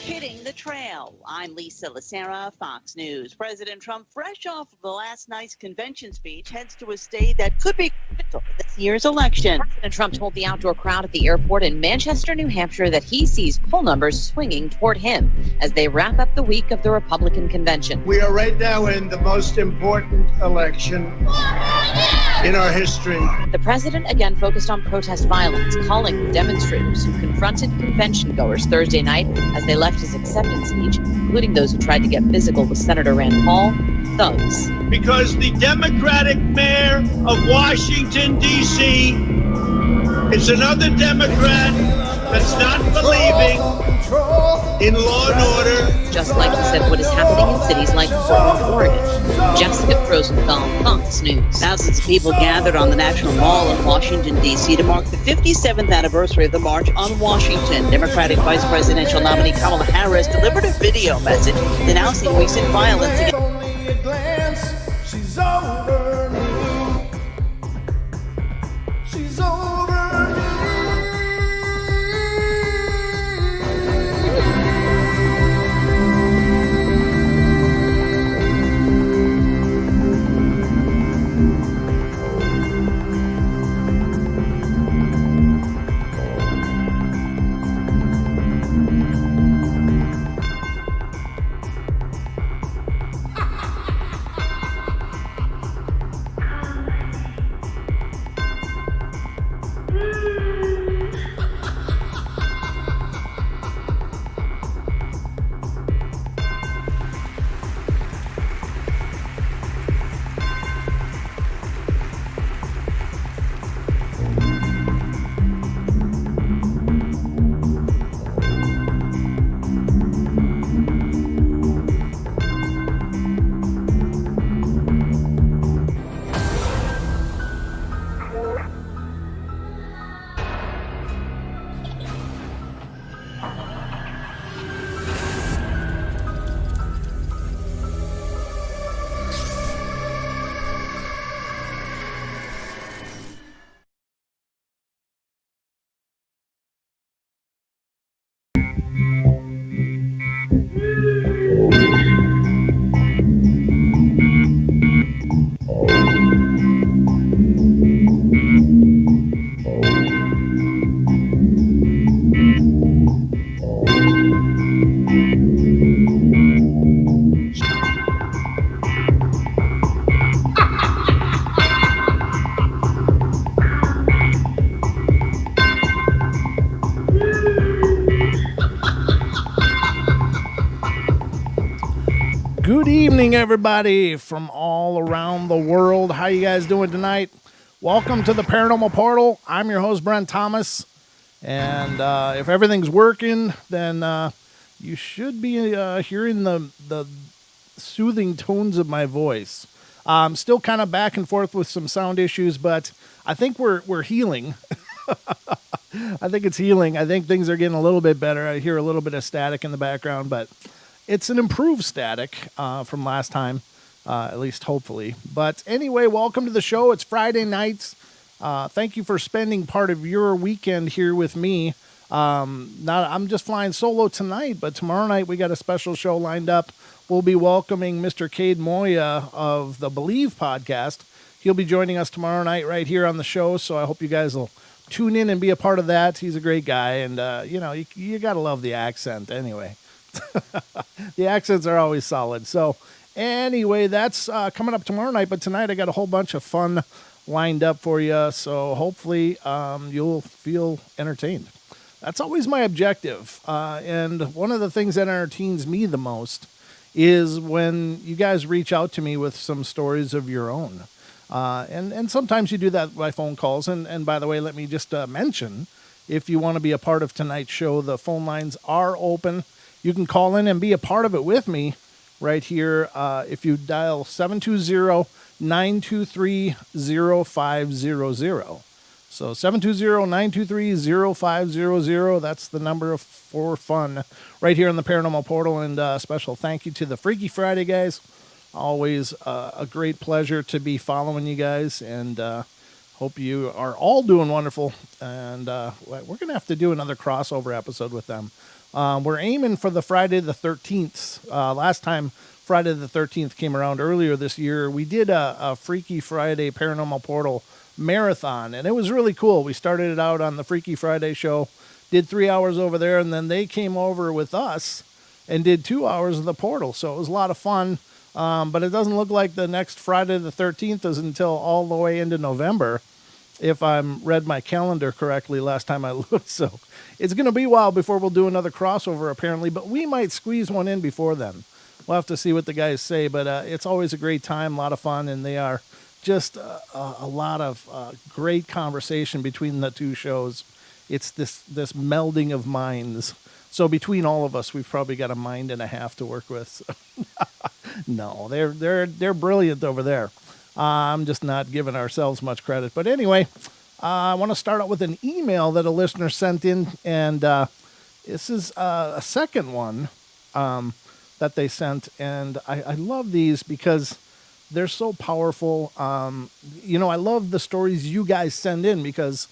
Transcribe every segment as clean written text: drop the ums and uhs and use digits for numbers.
Hitting the trail. I'm Lisa Lacera, Fox News. President Trump, fresh off of the last night's convention speech, heads to a state that could be critical in this year's election. President Trump told the outdoor crowd at the airport in Manchester, New Hampshire, that he sees poll numbers swinging toward him as they wrap up the week of the Republican convention. We are right now in the most important election in our history. The president again focused on protest violence, calling demonstrators who confronted convention goers Thursday night as they left his acceptance speech, including those who tried to get physical with Senator Rand Paul, thugs. Because the Democratic mayor of Washington, D.C. is another Democrat that's not believing in law and order. Just like he said what is happening in cities like Portland, Oregon. Jessica Rosenthal, Fox News. Thousands of people gathered on the National Mall in Washington, D.C. to mark the 57th anniversary of the March on Washington. Democratic Vice Presidential nominee Kamala Harris delivered a video message denouncing recent violence against. Only a glance, she's over me. She's over me. Good evening, everybody from all around the world. How you guys doing tonight? Welcome to the Paranormal Portal. I'm your host, Brent Thomas. And if everything's working, then you should be hearing the soothing tones of my voice. I'm still kind of back and forth with some sound issues, but I think we're healing. I think it's healing. I think things are getting a little bit better. I hear a little bit of static in the background, but it's an improved static from last time, at least hopefully. But anyway, welcome to the show. It's Friday nights. Thank you for spending part of your weekend here with me. I'm just flying solo tonight, but tomorrow night we got a special show lined up. We'll be welcoming Mr. Cade Moya of the Believe podcast. He'll be joining us tomorrow night right here on the show, so I hope you guys will tune in and be a part of that. He's a great guy, and you got to love the accent anyway. The accents are always solid. So anyway, that's coming up tomorrow night. But tonight I got a whole bunch of fun lined up for you. So hopefully you'll feel entertained. That's always my objective. And one of the things that entertains me the most is when you guys reach out to me with some stories of your own. And sometimes you do that by phone calls. And by the way, let me just mention, if you want to be a part of tonight's show, the phone lines are open. You can call in and be a part of it with me right here. If you dial 720-923-0500. So 720-923-0500. That's the number for fun right here on the Paranormal Portal. And special thank you to the Freaky Friday guys. Always a great pleasure to be following you guys. And hope you are all doing wonderful. And we're going to have to do another crossover episode with them. We're aiming for the Friday the 13th. Last time Friday the 13th came around earlier this year, we did a Freaky Friday Paranormal Portal marathon, and it was really cool. We started it out on the Freaky Friday show, did 3 hours over there, and then they came over with us and did 2 hours of the portal. So it was a lot of fun, but it doesn't look like the next Friday the 13th is until all the way into November, if I'm read my calendar correctly last time I looked. So it's going to be a while before we'll do another crossover, apparently, but we might squeeze one in before then. We'll have to see what the guys say, but it's always a great time, a lot of fun, and they are just a lot of great conversation between the two shows. It's this melding of minds. So between all of us, we've probably got a mind and a half to work with. No, they're brilliant over there. I'm just not giving ourselves much credit. But anyway, I want to start out with an email that a listener sent in, and this is a second one that they sent, and I love these because they're so powerful. I love the stories you guys send in because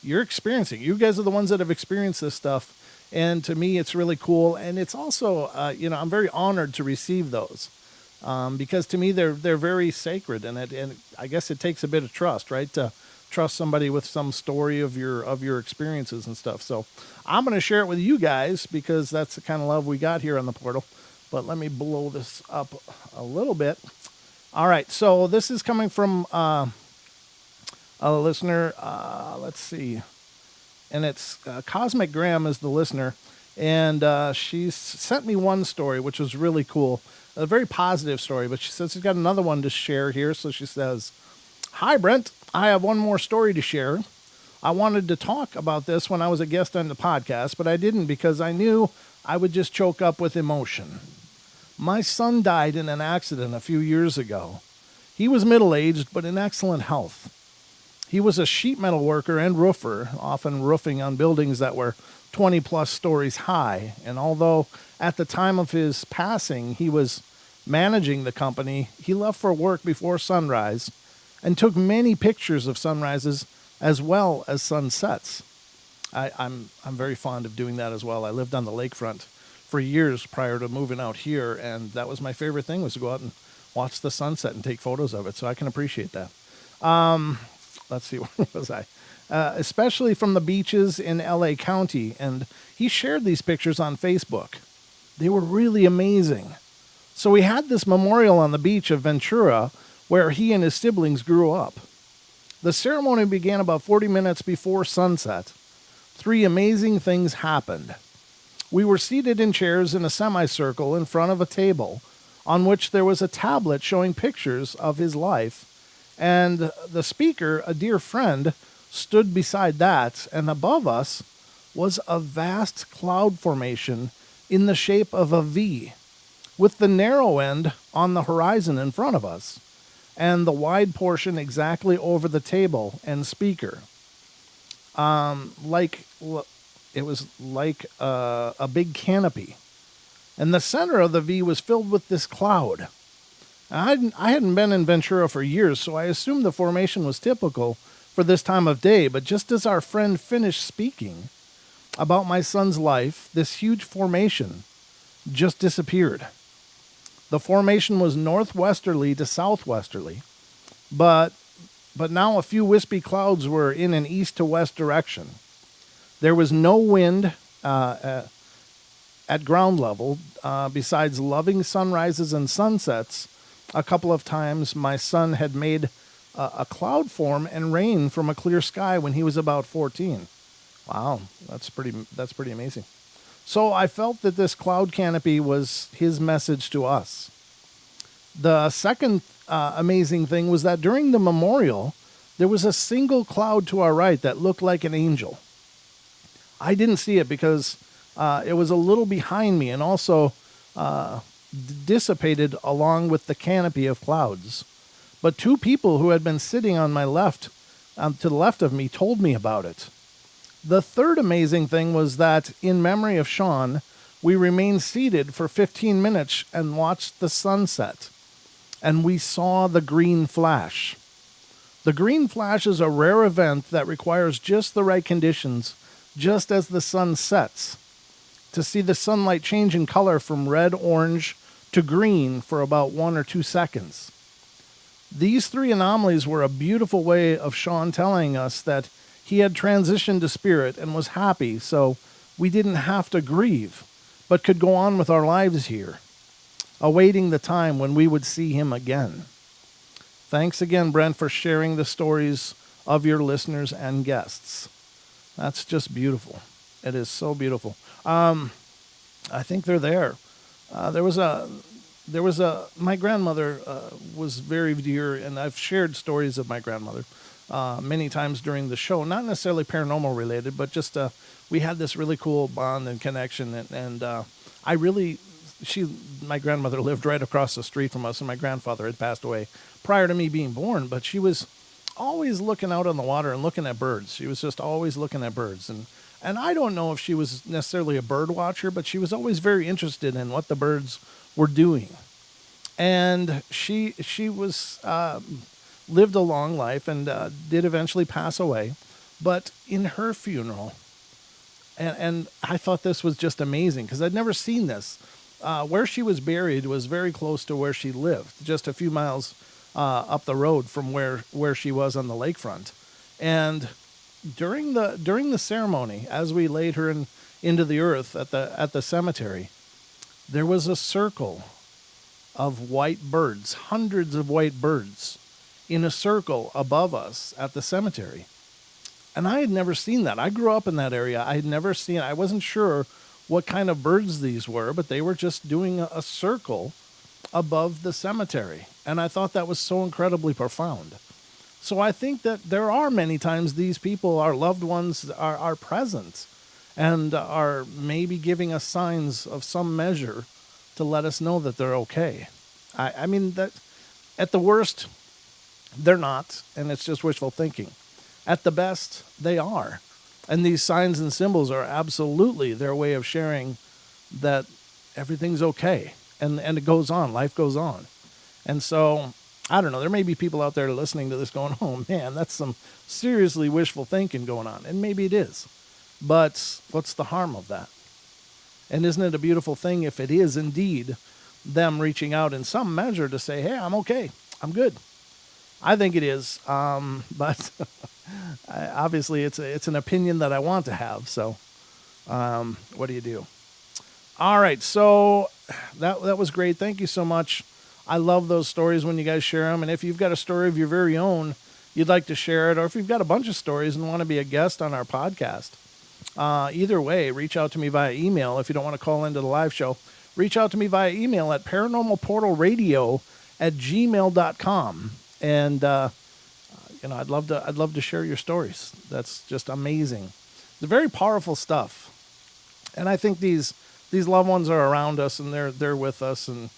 you're experiencing. You guys are the ones that have experienced this stuff, and to me, it's really cool. And it's also, I'm very honored to receive those. Because to me they're very sacred, and I guess it takes a bit of trust, right? To trust somebody with some story of your experiences and stuff. So I'm going to share it with you guys because that's the kind of love we got here on the portal. But let me blow this up a little bit. All right, so this is coming from a listener. Let's see, and it's Cosmic Graham is the listener, and she's sent me one story which was really cool. A very positive story, but she says she's got another one to share here. So she says, "Hi, Brent. I have one more story to share. I wanted to talk about this when I was a guest on the podcast, but I didn't because I knew I would just choke up with emotion. My son died in an accident a few years ago. He was middle-aged, but in excellent health. He was a sheet metal worker and roofer, often roofing on buildings that were 20-plus stories high. And although at the time of his passing, he was managing the company, he left for work before sunrise and took many pictures of sunrises as well as sunsets. I'm very fond of doing that as well. I lived on the lakefront for years prior to moving out here, and that was my favorite thing, was to go out and watch the sunset and take photos of it, so I can appreciate that. Let's see, where was I? Especially from the beaches in LA County, and he shared these pictures on Facebook. They were really amazing. So we had this memorial on the beach of Ventura where he and his siblings grew up. The ceremony began about 40 minutes before sunset. 3 amazing things happened. We were seated in chairs in a semicircle in front of a table on which there was a tablet showing pictures of his life, and the speaker, a dear friend, stood beside that, and above us was a vast cloud formation in the shape of a V, with the narrow end on the horizon in front of us, and the wide portion exactly over the table and speaker. It was like a big canopy. And the center of the V was filled with this cloud. I hadn't been in Ventura for years, so I assumed the formation was typical for this time of day, but just as our friend finished speaking about my son's life, this huge formation just disappeared. The formation was northwesterly to southwesterly, but now a few wispy clouds were in an east to west direction. There was no wind at ground level. Besides loving sunrises and sunsets, a couple of times my son had made a cloud form and rain from a clear sky when he was about 14. Wow, that's pretty amazing. So I felt that this cloud canopy was his message to us. The second amazing thing was that during the memorial, there was a single cloud to our right that looked like an angel. I didn't see it because it was a little behind me and also dissipated along with the canopy of clouds. But 2 people who had been sitting on my left, to the left of me, told me about it. The third amazing thing was that, in memory of Sean, we remained seated for 15 minutes and watched the sunset. And we saw the green flash. The green flash is a rare event that requires just the right conditions, just as the sun sets. to see the sunlight change in color from red, orange to green for about 1 or 2 seconds. These 3 anomalies were a beautiful way of Sean telling us that he had transitioned to spirit and was happy, so we didn't have to grieve, but could go on with our lives here, awaiting the time when we would see him again. Thanks again, Brent, for sharing the stories of your listeners and guests. That's just beautiful. It is so beautiful. I think they're there. My grandmother was very dear, and I've shared stories of my grandmother many times during the show, not necessarily paranormal related, but just we had this really cool bond and connection, and my grandmother lived right across the street from us, and my grandfather had passed away prior to me being born, but she was always looking out on the water and looking at birds. She was just always looking at birds, and I don't know if she was necessarily a bird watcher, but she was always very interested in what the birds were doing. And she was lived a long life and did eventually pass away. But in her funeral, and I thought this was just amazing because I'd never seen this. Where she was buried was very close to where she lived, just a few miles up the road from where she was on the lakefront. And during the ceremony, as we laid her into the earth at the cemetery, there was a circle of white birds, hundreds of white birds, in a circle above us at the cemetery. And I had never seen that. I grew up in that area. I wasn't sure what kind of birds these were, but they were just doing a circle above the cemetery. And I thought that was so incredibly profound. So I think that there are many times these people, our loved ones, are present and are maybe giving us signs of some measure to let us know that they're okay. I mean, that at the worst, they're not, and it's just wishful thinking. At the best, they are. And these signs and symbols are absolutely their way of sharing that everything's okay. And it goes on. Life goes on. And so, I don't know, there may be people out there listening to this going, oh man, that's some seriously wishful thinking going on. And maybe it is. But what's the harm of that? And isn't it a beautiful thing if it is indeed them reaching out in some measure to say, hey, I'm okay. I'm good. I think it is. But obviously it's an opinion that I want to have. So what do you do? All right. So that was great. Thank you so much. I love those stories when you guys share them. And if you've got a story of your very own, you'd like to share it, or if you've got a bunch of stories and want to be a guest on our podcast, either way, reach out to me via email. If you don't want to call into the live show, reach out to me via email at paranormalportalradio@gmail.com. And, I'd love to share your stories. That's just amazing. It's very powerful stuff. And I think these loved ones are around us, and they're with us, and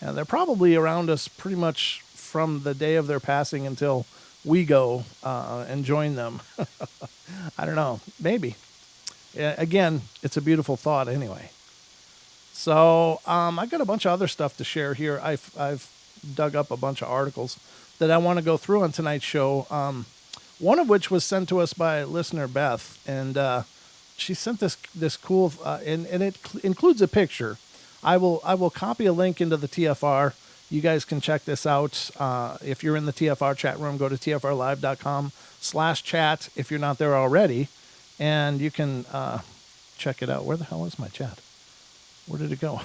they're probably around us pretty much from the day of their passing until we go and join them. I don't know, maybe. Again, it's a beautiful thought anyway. So I got a bunch of other stuff to share here. I've dug up a bunch of articles that I want to go through on tonight's show. One of which was sent to us by listener Beth, and she sent this cool, and it includes a picture. I will copy a link into the TFR. You guys can check this out. If you're in the TFR chat room, go to tfrlive.com/chat if you're not there already, and you can check it out. Where the hell is my chat? Where did it go?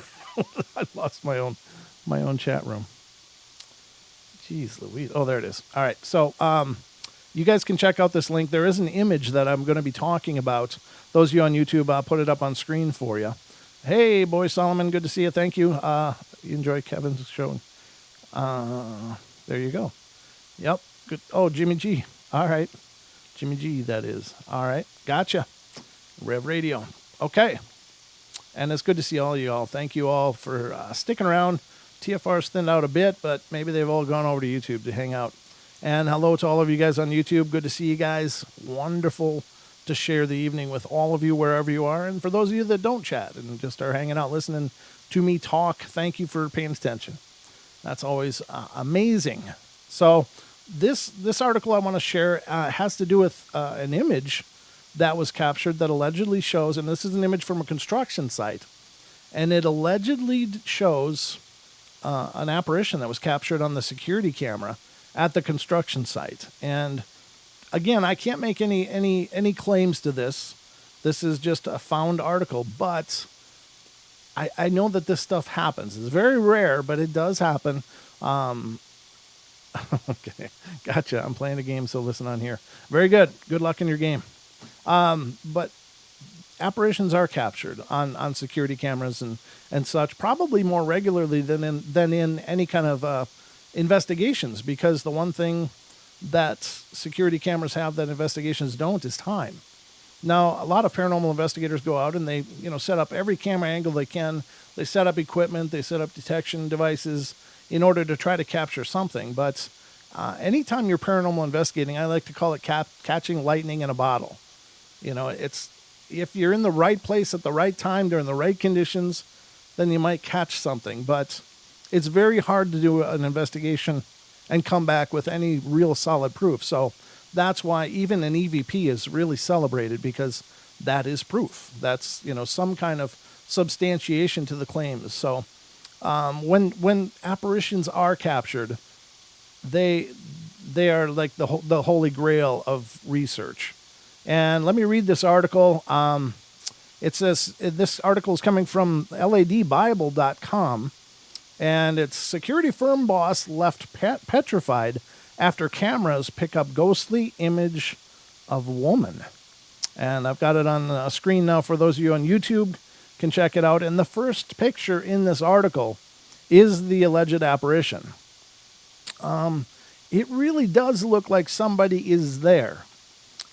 I lost my own chat room. Jeez Louise. Oh, there it is. All right. So you guys can check out this link. There is an image that I'm going to be talking about. Those of you on YouTube, I'll put it up on screen for you. Hey, boy Solomon, good to see you. Thank you. You enjoy Kevin's show. There you go. Yep. Good. Oh, Jimmy G. All right. Jimmy G, that is. All right. Gotcha. Rev Radio. Okay. And it's good to see all of you all. Thank you all for sticking around. TFR's thinned out a bit, but maybe they've all gone over to YouTube to hang out. And hello to all of you guys on YouTube. Good to see you guys. Wonderful to share the evening with all of you wherever you are. And for those of you that don't chat and just are hanging out listening to me talk, thank you for paying attention. That's always amazing. So this article I want to share has to do with an image that was captured that allegedly shows, and this is an image from a construction site, and it allegedly shows an apparition that was captured on the security camera at the construction site. And again, I can't make any claims to this. This is just a found article, but I know that this stuff happens. It's very rare, but it does happen. Okay, gotcha. I'm playing a game, so listen on here. Very good. Good luck in your game. But apparitions are captured on security cameras and such, probably more regularly than in any kind of investigations, because the one thing that security cameras have that investigations don't is time. Now, a lot of paranormal investigators go out and they, set up every camera angle they can. They set up equipment, they set up detection devices in order to try to capture something. But anytime you're paranormal investigating, I like to call it catching lightning in a bottle. It's if you're in the right place at the right time during the right conditions, then you might catch something. But it's very hard to do an investigation and come back with any real solid proof. So that's why even an EVP is really celebrated, because that is proof. That's, some kind of substantiation to the claims. So when apparitions are captured, they are like the holy grail of research. And let me read this article. It says, this article is coming from ladbible.com, and it's security firm boss left petrified after cameras pick up ghostly image of woman. And I've got it on a screen now for those of you on YouTube can check it out. And the first picture in this article is the alleged apparition. It really does look like somebody is there.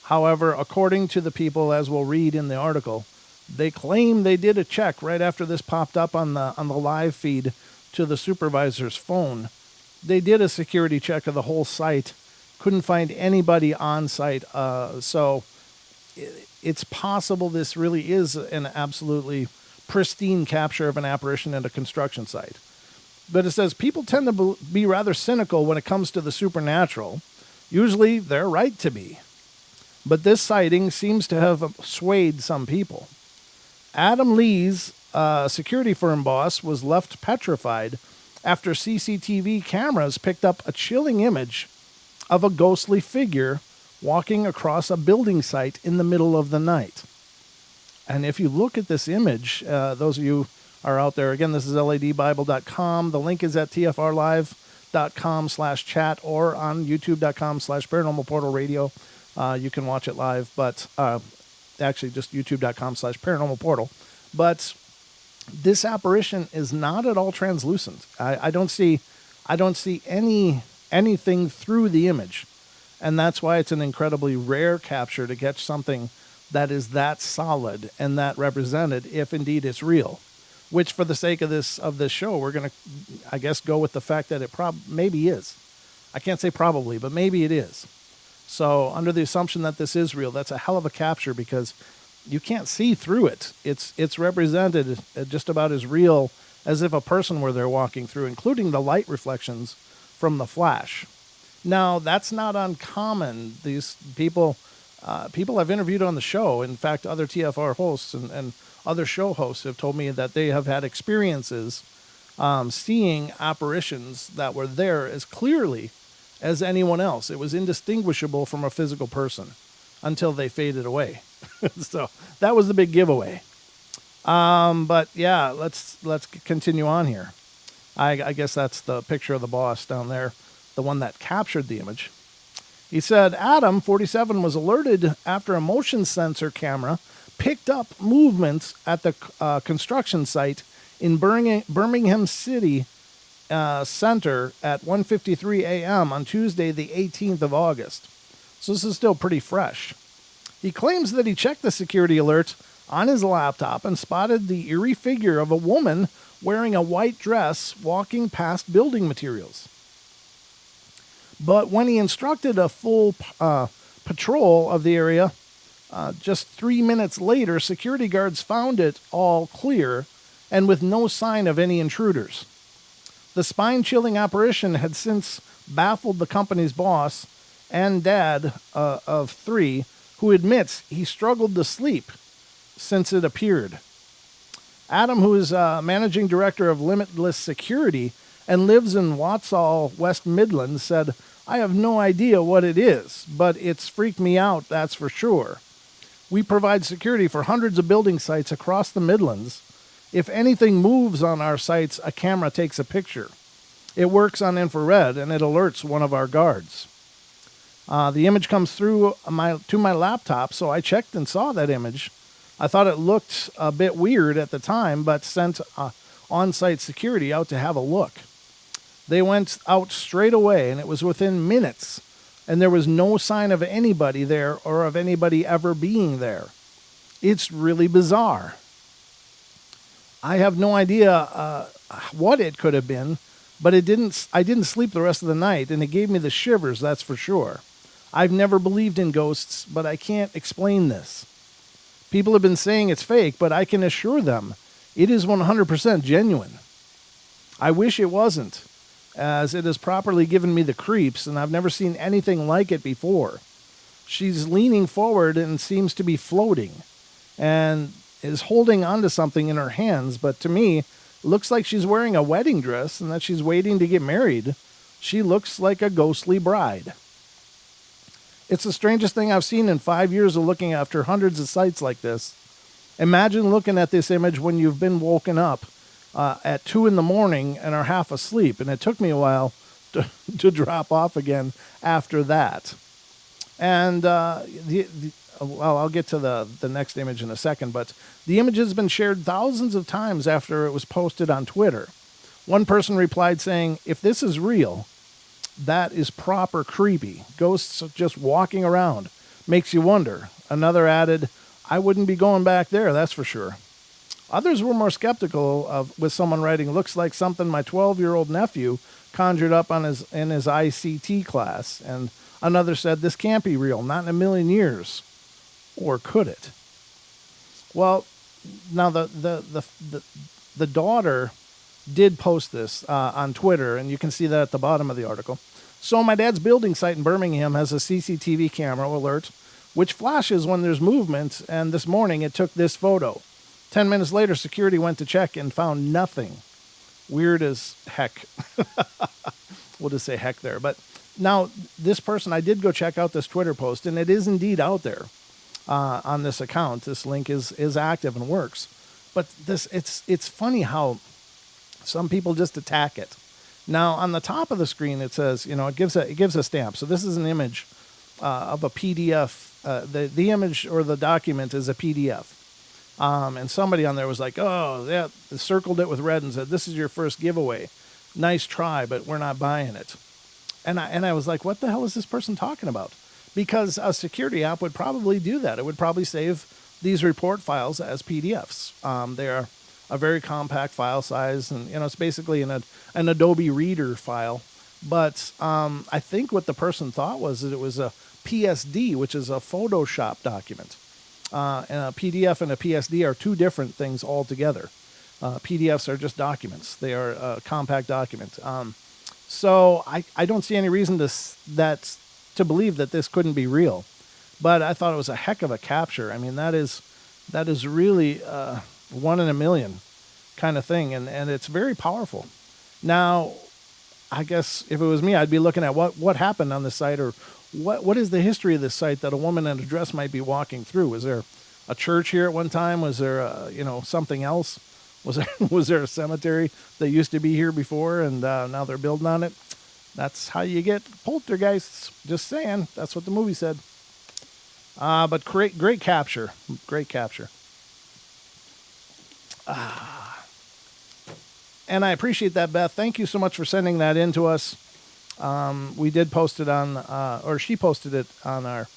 However, according to the people, as we'll read in the article, they claim they did a check right after this popped up on the live feed to the supervisor's phone. They did a security check of the whole site, couldn't find anybody on site. So it's possible this really is an absolutely pristine capture of an apparition at a construction site. But it says people tend to be rather cynical when it comes to the supernatural. Usually they're right to be. But this sighting seems to have swayed some people. Adam Lee's security firm boss was left petrified after CCTV cameras picked up a chilling image of a ghostly figure walking across a building site in the middle of the night. And if you look at this image, those of you are out there, again, this is ladbible.com. The link is at tfrlive.com/chat or on youtube.com/paranormal portal radio. You can watch it live, but actually just youtube.com/paranormal portal. But this apparition is not at all translucent. I don't see anything through the image. And that's why it's an incredibly rare capture to catch something that is that solid and that represented, if indeed it's real. Which, for the sake of this show, we're going to, I guess, go with the fact that it maybe is. I can't say probably, but maybe it is. So under the assumption that this is real, that's a hell of a capture, because you can't see through it. It's represented just about as real as if a person were there walking through, including the light reflections from the flash. Now, that's not uncommon. These people I've interviewed on the show, in fact, other TFR hosts and other show hosts have told me that they have had experiences seeing apparitions that were there as clearly as anyone else. It was indistinguishable from a physical person until they faded away. So that was the big giveaway. But yeah, let's continue on here. I guess that's the picture of the boss down there, the one that captured the image. He said, Adam, 47, was alerted after a motion sensor camera picked up movements at the construction site in Birmingham City Center at 1:53 a.m. on Tuesday, the 18th of August. So this is still pretty fresh. He claims that he checked the security alert on his laptop and spotted the eerie figure of a woman wearing a white dress walking past building materials. But when he instructed a full patrol of the area, just 3 minutes later, security guards found it all clear and with no sign of any intruders. The spine-chilling apparition had since baffled the company's boss and dad of 3, who admits he struggled to sleep since it appeared. Adam, who is managing director of Limitless Security and lives in Walsall, West Midlands, said, "I have no idea what it is, but it's freaked me out, that's for sure. We provide security for hundreds of building sites across the Midlands. If anything moves on our sites, a camera takes a picture. It works on infrared, and it alerts one of our guards. The image comes through to my laptop, so I checked and saw that image. I thought it looked a bit weird at the time, but sent on-site security out to have a look. They went out straight away, and it was within minutes, and there was no sign of anybody there or of anybody ever being there. It's really bizarre. I have no idea what it could have been, but I didn't sleep the rest of the night, and it gave me the shivers, that's for sure. I've never believed in ghosts, but I can't explain this. People have been saying it's fake, but I can assure them it is 100% genuine. I wish it wasn't, as it has properly given me the creeps, and I've never seen anything like it before. She's leaning forward and seems to be floating, and is holding onto something in her hands, but to me, it looks like she's wearing a wedding dress and that she's waiting to get married. She looks like a ghostly bride. It's the strangest thing I've seen in 5 years of looking after hundreds of sites like this. Imagine looking at this image when you've been woken up at 2 a.m. and are half asleep, and it took me a while to drop off again after that. And I'll get to the next image in a second, but the image has been shared thousands of times after it was posted on Twitter. One person replied saying, "If this is real, that is proper creepy. Ghosts just walking around. Makes you wonder." Another added, "I wouldn't be going back there, that's for sure." Others were more skeptical with someone writing, "Looks like something my 12-year-old nephew conjured up in his ICT class." And another said, "This can't be real, not in a million years." Or could it? Well, now the daughter did post this on Twitter, and you can see that at the bottom of the article. "So my dad's building site in Birmingham has a CCTV camera alert, which flashes when there's movement, and this morning it took this photo. 10 minutes later, security went to check and found nothing. Weird as heck." We'll just say heck there. But now, this person, I did go check out this Twitter post, and it is indeed out there on this account. This link is active and works. But it's funny how some people just attack it. Now, on the top of the screen, it says, it gives a stamp. So this is an image of a PDF. The image or the document is a PDF. And somebody on there was like, "Oh, yeah," circled it with red and said, "This is your first giveaway. Nice try, but we're not buying it." And I was like, what the hell is this person talking about? Because a security app would probably do that. It would probably save these report files as PDFs. They are a very compact file size, and it's basically an Adobe Reader file. But I think what the person thought was that it was a PSD, which is a Photoshop document. And a PDF and a PSD are two different things altogether. PDFs are just documents. They are a compact document. So I don't see any reason to believe that this couldn't be real. But I thought it was a heck of a capture. I mean, that is really 1 in a million kind of thing, and it's very powerful. Now, I guess if it was me, I'd be looking at what happened on the site, or what is the history of this site that a woman in a dress might be walking through. Was there a church here at one time? Was there something else? Was there a cemetery that used to be here before, and now they're building on it? That's how you get poltergeists. Just saying. That's what the movie said. But great capture. Great capture. And I appreciate that, Beth. Thank you so much for sending that in to us. We did post it or she posted it on our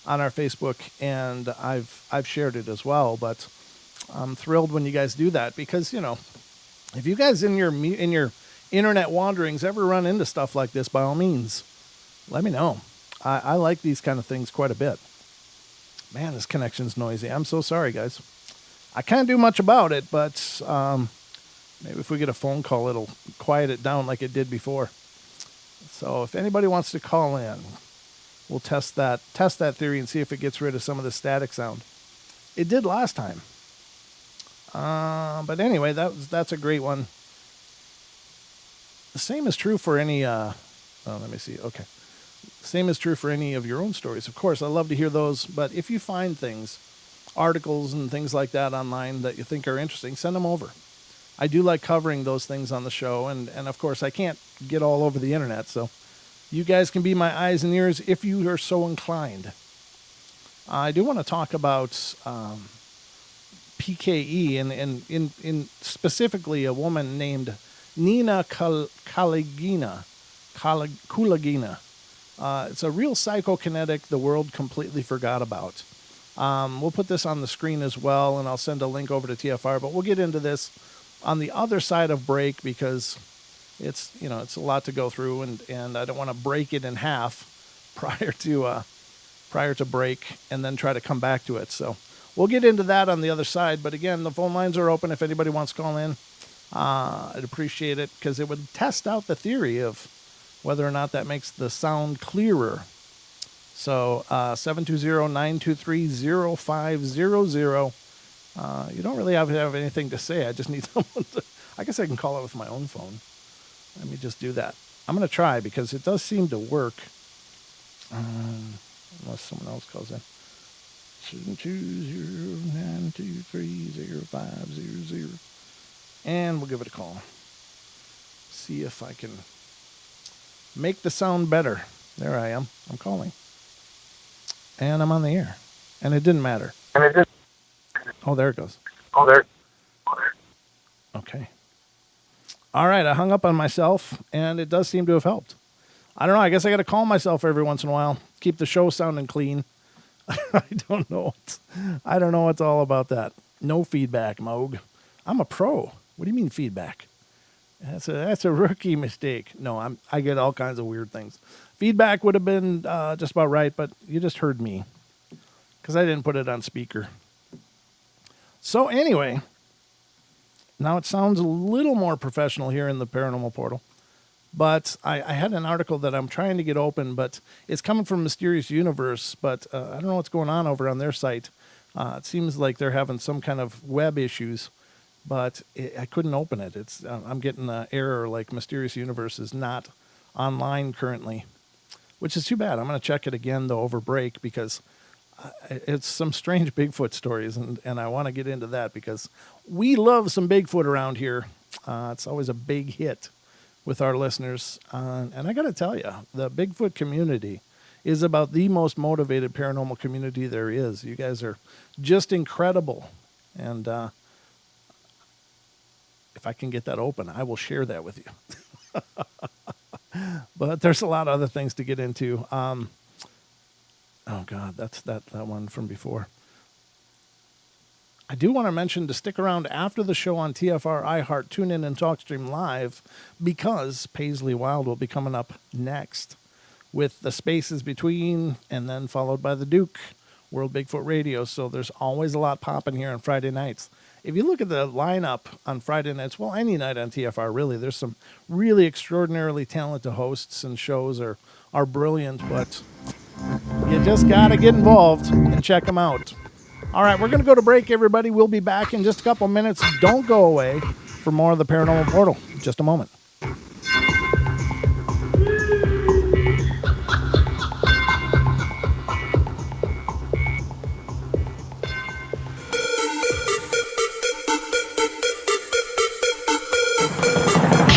Facebook, and I've shared it as well. But I'm thrilled when you guys do that, because if you guys in your internet wanderings ever run into stuff like this, by all means, let me know. I like these kind of things quite a bit. Man, this connection's noisy. I'm so sorry, guys. I can't do much about it, but maybe if we get a phone call, it'll quiet it down like it did before. So if anybody wants to call in, we'll test that theory and see if it gets rid of some of the static sound. It did last time. But anyway, that's a great one. The same is true for any, let me see. Okay. Same is true for any of your own stories. Of course, I love to hear those. But if you find things, articles and things like that online that you think are interesting, send them over. I do like covering those things on the show. And of course, I can't get all over the internet. So you guys can be my eyes and ears if you are so inclined. I do want to talk about PKE and in specifically a woman named Nina Kulagina. It's a real psychokinetic the world completely forgot about. We'll put this on the screen as well, and I'll send a link over to TFR, but we'll get into this on the other side of break because it's a lot to go through, and I don't want to break it in half prior to break and then try to come back to it. So we'll get into that on the other side. But again, the phone lines are open if anybody wants to call in. I'd appreciate it because it would test out the theory of whether or not that makes the sound clearer. So 720-923-0500. You don't really have to have anything to say. I just need someone to... I guess I can call it with my own phone. Let me just do that. I'm going to try because it does seem to work. Unless someone else calls in. 720-923-0500. And we'll give it a call. See if I can make the sound better. There I am. I'm calling. And I'm on the air. And it didn't matter. Oh, there it goes. Okay. All right, I hung up on myself, and it does seem to have helped. I don't know. I guess I got to call myself every once in a while. Keep the show sounding clean. I don't know. I don't know what's all about that. No feedback, Moog. I'm a pro. What do you mean feedback? That's a rookie mistake. No, I get all kinds of weird things. Feedback would have been just about right, but you just heard me because I didn't put it on speaker. So anyway, now it sounds a little more professional here in the Paranormal Portal. But I had an article that I'm trying to get open, but it's coming from Mysterious Universe, but I don't know what's going on over on their site. It seems like they're having some kind of web issues, but I couldn't open it. I'm getting an error like Mysterious Universe is not online currently, which is too bad. I'm going to check it again, though, over break because it's some strange Bigfoot stories, and I want to get into that because we love some Bigfoot around here. It's always a big hit with our listeners. And I got to tell you, the Bigfoot community is about the most motivated paranormal community there is. You guys are just incredible. And if I can get that open, I will share that with you. But there's a lot of other things to get into. Oh, God, that's that one from before. I do want to mention to stick around after the show on TFR, iHeart, TuneIn, and TalkStream Live because Paisley Wild will be coming up next with the spaces between and then followed by the Duke, World Bigfoot Radio. So there's always a lot popping here on Friday nights. If you look at the lineup on Friday nights, well, any night on TFR, really, there's some really extraordinarily talented hosts and shows are brilliant, but you just got to get involved and check them out. All right, we're going to go to break, everybody. We'll be back in just a couple minutes. Don't go away for more of the Paranormal Portal. Just a moment.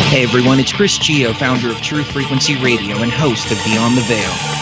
Hey everyone, it's Chris Gio, founder of Truth Frequency Radio and host of Beyond the Veil.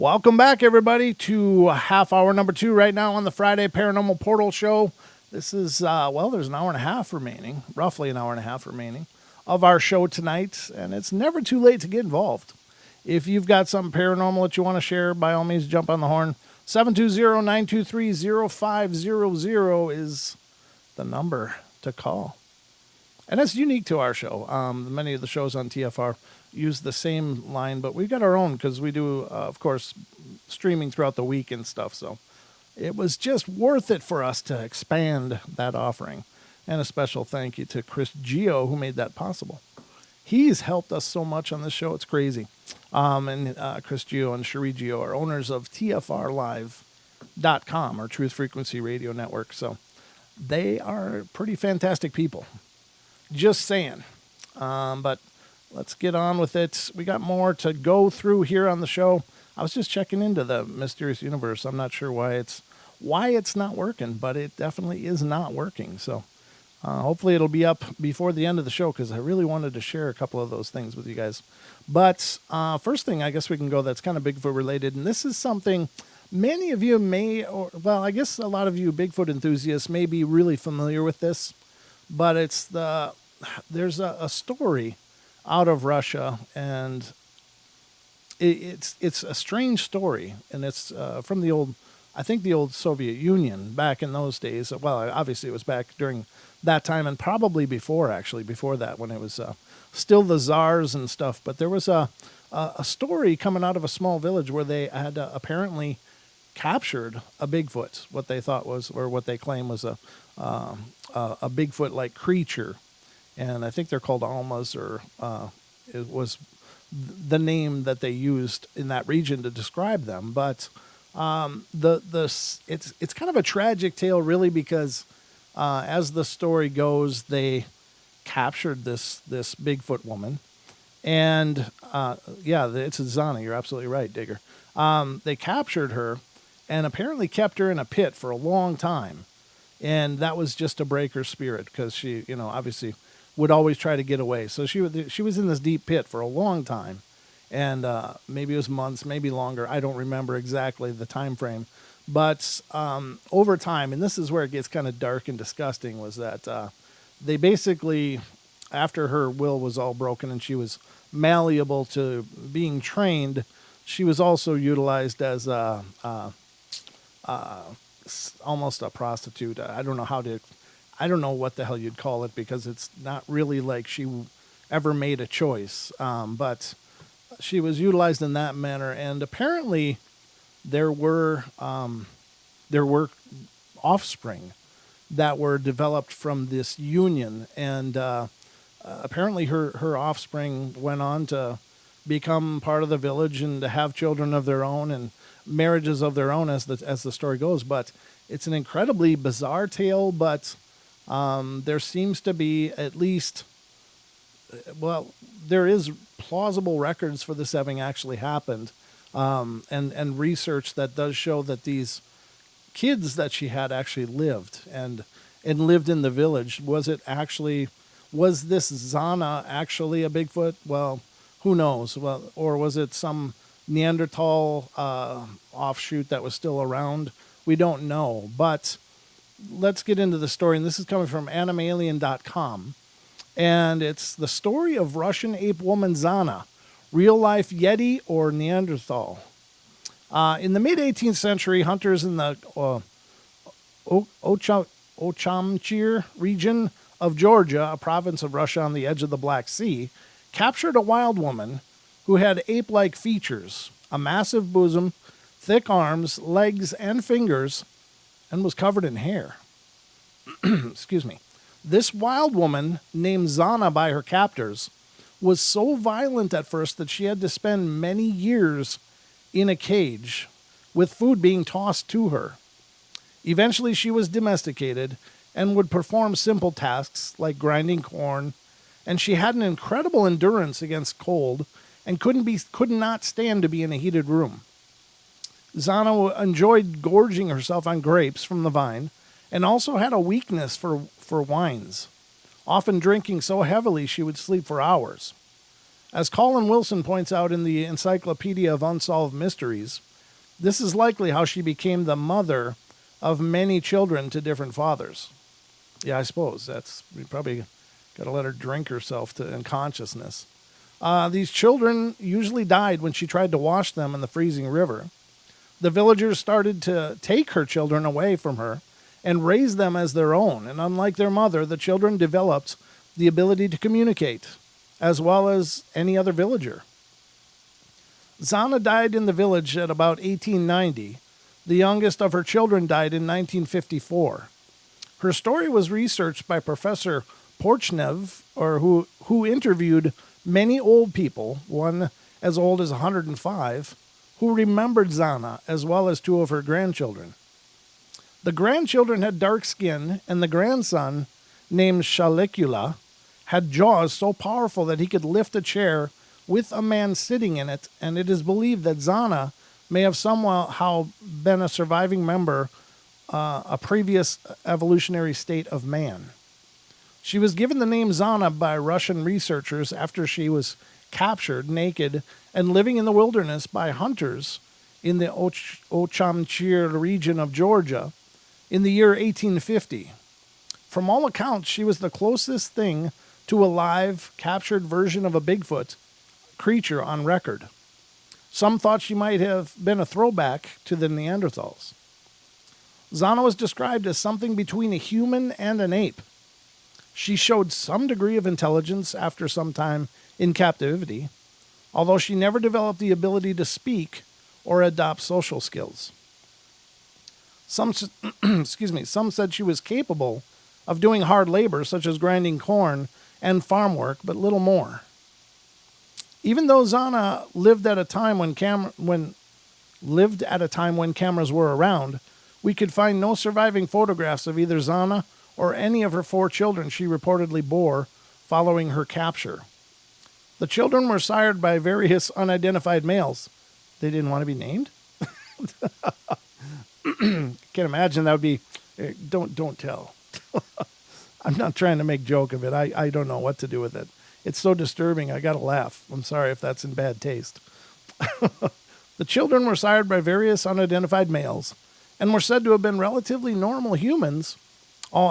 Welcome back, everybody, to half hour number 2 right now on the Friday Paranormal Portal show. This is, there's an hour and a half remaining, roughly an hour and a half remaining of our show tonight, and it's never too late to get involved. If you've got something paranormal that you want to share, by all means, jump on the horn. 720-923-0500 is the number to call. And that's unique to our show. Many of the shows on TFR use the same line, but we've got our own because we do, of course, streaming throughout the week and stuff. So it was just worth it for us to expand that offering. And a special thank you to Chris Gio, who made that possible. He's helped us so much on this show. It's crazy. And Chris Gio and Cherie Gio are owners of TFRlive.com, or Truth Frequency Radio Network. So they are pretty fantastic people. Just saying. But let's get on with it. We got more to go through here on the show. I was just checking into the Mysterious Universe. I'm not sure why it's not working, but it definitely is not working. So hopefully it'll be up before the end of the show, because I really wanted to share a couple of those things with you guys. But first thing, I guess we can go that's kind of Bigfoot related, and this is something many of you may, I guess a lot of you Bigfoot enthusiasts may be really familiar with this, but there's a story out of Russia, and it's a strange story, and it's from the old Soviet Union back in those days. Well, obviously it was back during that time, and probably before that, when it was still the czars and stuff. But there was a story coming out of a small village where they had apparently captured a Bigfoot, what they thought was, or what they claim was a Bigfoot-like creature. And I think they're called almas, or it was the name that they used in that region to describe them. But it's kind of a tragic tale, really, because as the story goes, they captured this Bigfoot woman, and it's Zana. You're absolutely right, Digger. They captured her and apparently kept her in a pit for a long time, and that was just to break her spirit, because she, obviously would always try to get away. So she was in this deep pit for a long time, and maybe it was months, maybe longer. I don't remember exactly the time frame, but over time, and this is where it gets kind of dark and disgusting, was that they basically, after her will was all broken and she was malleable to being trained, she was also utilized as almost a prostitute. I don't know what the hell you'd call it, because it's not really like she ever made a choice. But she was utilized in that manner, and apparently there were offspring that were developed from this union, and apparently her offspring went on to become part of the village and to have children of their own and marriages of their own, as the story goes. But it's an incredibly bizarre tale, but there seems to be at least, there is plausible records for this having actually happened, and research that does show that these kids that she had actually lived and lived in the village. Was this Zana actually a Bigfoot? Well, who knows? Well, or was it some Neanderthal offshoot that was still around? We don't know, but let's get into the story. And this is coming from animalien.com. And it's the story of Russian ape woman Zana, real life Yeti or Neanderthal. In the mid-18th century, hunters in the Ochamchir region of Georgia, a province of Russia on the edge of the Black Sea, captured a wild woman who had ape-like features, a massive bosom, thick arms, legs, and fingers, and was covered in hair. Excuse me. This wild woman, named Zana by her captors, was so violent at first that she had to spend many years in a cage, with food being tossed to her. Eventually, she was domesticated and would perform simple tasks like grinding corn, and she had an incredible endurance against cold and could not stand to be in a heated room. Zana enjoyed gorging herself on grapes from the vine, and also had a weakness for wines, often drinking so heavily she would sleep for hours. As Colin Wilson points out in the Encyclopedia of Unsolved Mysteries, This is likely how she became the mother of many children to different fathers. Yeah, I suppose we probably got to let her drink herself to in consciousness. These children usually died when she tried to wash them in the freezing river. The villagers started to take her children away from her and raise them as their own. And unlike their mother, the children developed the ability to communicate, as well as any other villager. Zana died in the village at about 1890. The youngest of her children died in 1954. Her story was researched by Professor Porchnev, who interviewed many old people, one as old as 105, who remembered Zana, as well as two of her grandchildren. The grandchildren had dark skin, and the grandson, named Shalicula, had jaws so powerful that he could lift a chair with a man sitting in it, and it is believed that Zana may have somehow been a surviving member, a previous evolutionary state of man. She was given the name Zana by Russian researchers after she was captured naked and living in the wilderness by hunters in the Ochamchir region of Georgia in the year 1850. From all accounts, she was the closest thing to a live, captured version of a Bigfoot creature on record. Some thought she might have been a throwback to the Neanderthals. Zana was described as something between a human and an ape. She showed some degree of intelligence after some time in captivity, although she never developed the ability to speak or adopt social skills. Some said she was capable of doing hard labor, such as grinding corn and farm work, but little more. Even though Zana lived at a time when cameras were around, we could find no surviving photographs of either Zana or any of her 4 children she reportedly bore following her capture. The children were sired by various unidentified males. They didn't want to be named? Can't imagine that would be... Don't tell. I'm not trying to make joke of it. I don't know what to do with it. It's so disturbing, I gotta laugh. I'm sorry if that's in bad taste. The children were sired by various unidentified males and were said to have been relatively normal humans,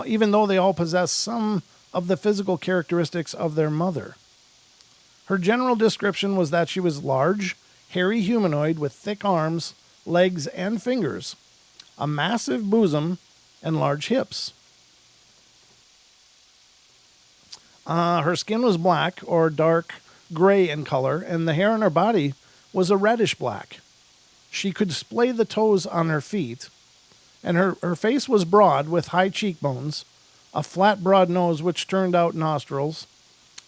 even though they all possessed some of the physical characteristics of their mother. Her general description was that she was large, hairy humanoid with thick arms, legs, and fingers, a massive bosom, and large hips. Her skin was black or dark gray in color, and the hair on her body was a reddish black. She could splay the toes on her feet, and her face was broad with high cheekbones, a flat, broad nose which turned out nostrils,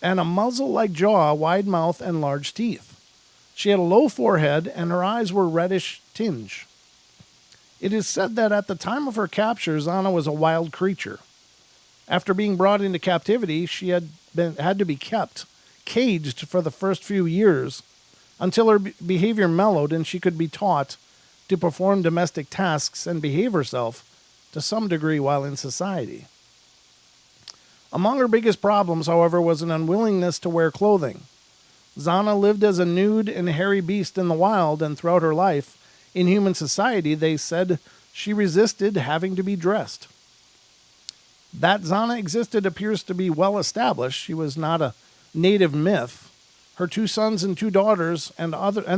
and a muzzle-like jaw, wide mouth, and large teeth. She had a low forehead, and her eyes were reddish tinge. It is said that at the time of her capture, Zana was a wild creature. After being brought into captivity, she had to be kept caged for the first few years until her behavior mellowed and she could be taught to perform domestic tasks and behave herself to some degree while in society. Among her biggest problems, however, was an unwillingness to wear clothing. Zana lived as a nude and hairy beast in the wild, and throughout her life in human society, they said she resisted having to be dressed. That Zana existed appears to be well established. She was not a native myth. Her 2 sons and 2 daughters and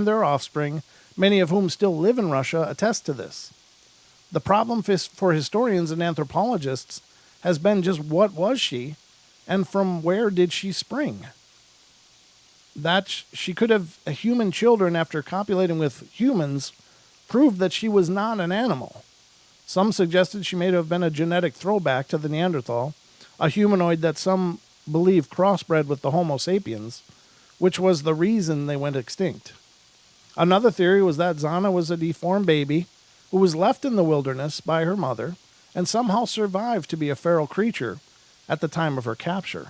their offspring, many of whom still live in Russia, attest to this. The problem for historians and anthropologists has been just what was she, and from where did she spring? That she could have human children after copulating with humans proved that she was not an animal. Some suggested she may have been a genetic throwback to the Neanderthal, a humanoid that some believe crossbred with the Homo sapiens, which was the reason they went extinct. Another theory was that Zana was a deformed baby who was left in the wilderness by her mother and somehow survived to be a feral creature at the time of her capture.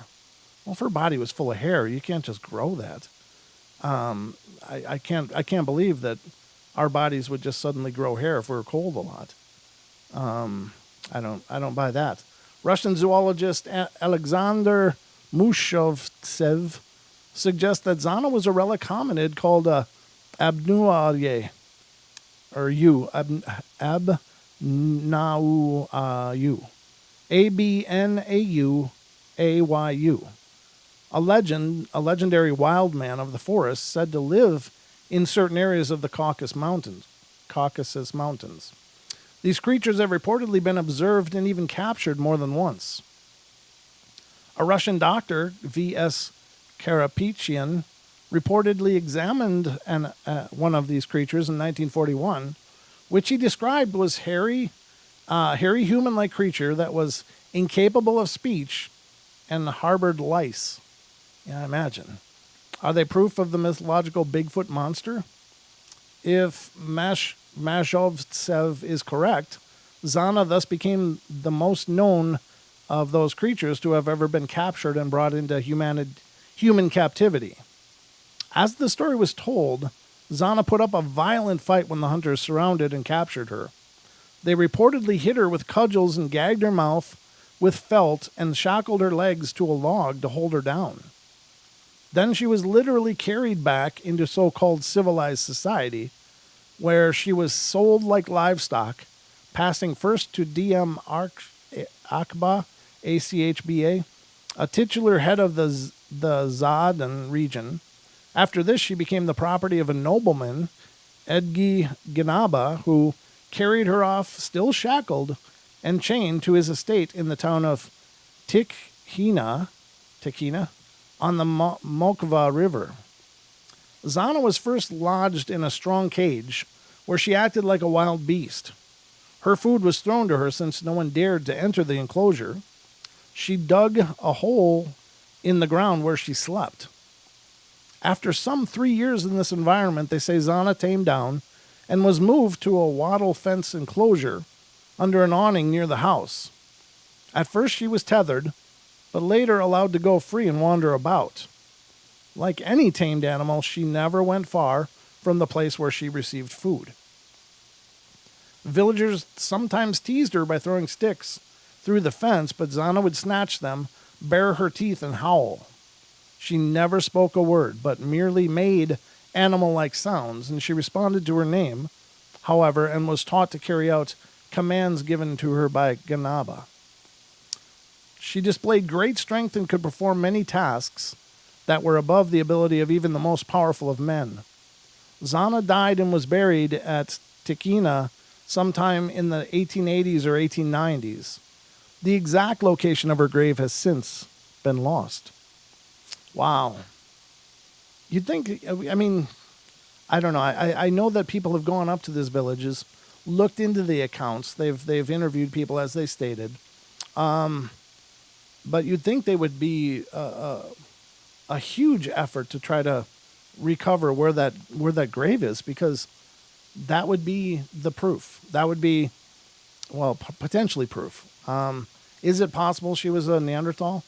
Well, if her body was full of hair, you can't just grow that. I can't believe that our bodies would just suddenly grow hair if we were cold a lot. I don't buy that. Russian zoologist Alexander Mushovtsev suggests that Zana was a relic hominid called Abnuaye, or U, Abnau, U. Abnauayu. A legendary wild man of the forest said to live in certain areas of the Caucasus Mountains. These creatures have reportedly been observed and even captured more than once. A Russian doctor, V.S. Karapetyan, reportedly examined one of these creatures in 1941, which he described was hairy human-like creature that was incapable of speech and harbored lice. Yeah, imagine. Are they proof of the mythological Bigfoot monster? If Mazhovtsev is correct, Zana thus became the most known of those creatures to have ever been captured and brought into human captivity. As the story was told, Zana put up a violent fight when the hunters surrounded and captured her. They reportedly hit her with cudgels and gagged her mouth with felt and shackled her legs to a log to hold her down. Then she was literally carried back into so-called civilized society, where she was sold like livestock, passing first to DM Akhba, ACHBA, a titular head of the Zadan region. After this, she became the property of a nobleman, Edgi Ganaba, who carried her off, still shackled and chained, to his estate in the town of Tikhina, on the Mokva River. Zana was first lodged in a strong cage, where she acted like a wild beast. Her food was thrown to her since no one dared to enter the enclosure. She dug a hole in the ground where she slept. After some 3 years in this environment, they say Zana tamed down and was moved to a wattle fence enclosure under an awning near the house. At first she was tethered, but later allowed to go free and wander about. Like any tamed animal, she never went far from the place where she received food. Villagers sometimes teased her by throwing sticks through the fence, but Zana would snatch them, bare her teeth, and howl. She never spoke a word, but merely made animal-like sounds, and she responded to her name, however, and was taught to carry out commands given to her by Ganaba. She displayed great strength and could perform many tasks that were above the ability of even the most powerful of men. Zana died and was buried at Tikhina sometime in the 1880s or 1890s. The exact location of her grave has since been lost. Wow. You'd think, I mean, I don't know. I know that people have gone up to these villages, looked into the accounts. They've interviewed people, as they stated. But you'd think they would be a huge effort to try to recover where that grave is, because that would be the proof. That would be, well, potentially proof. Is it possible she was a Neanderthal?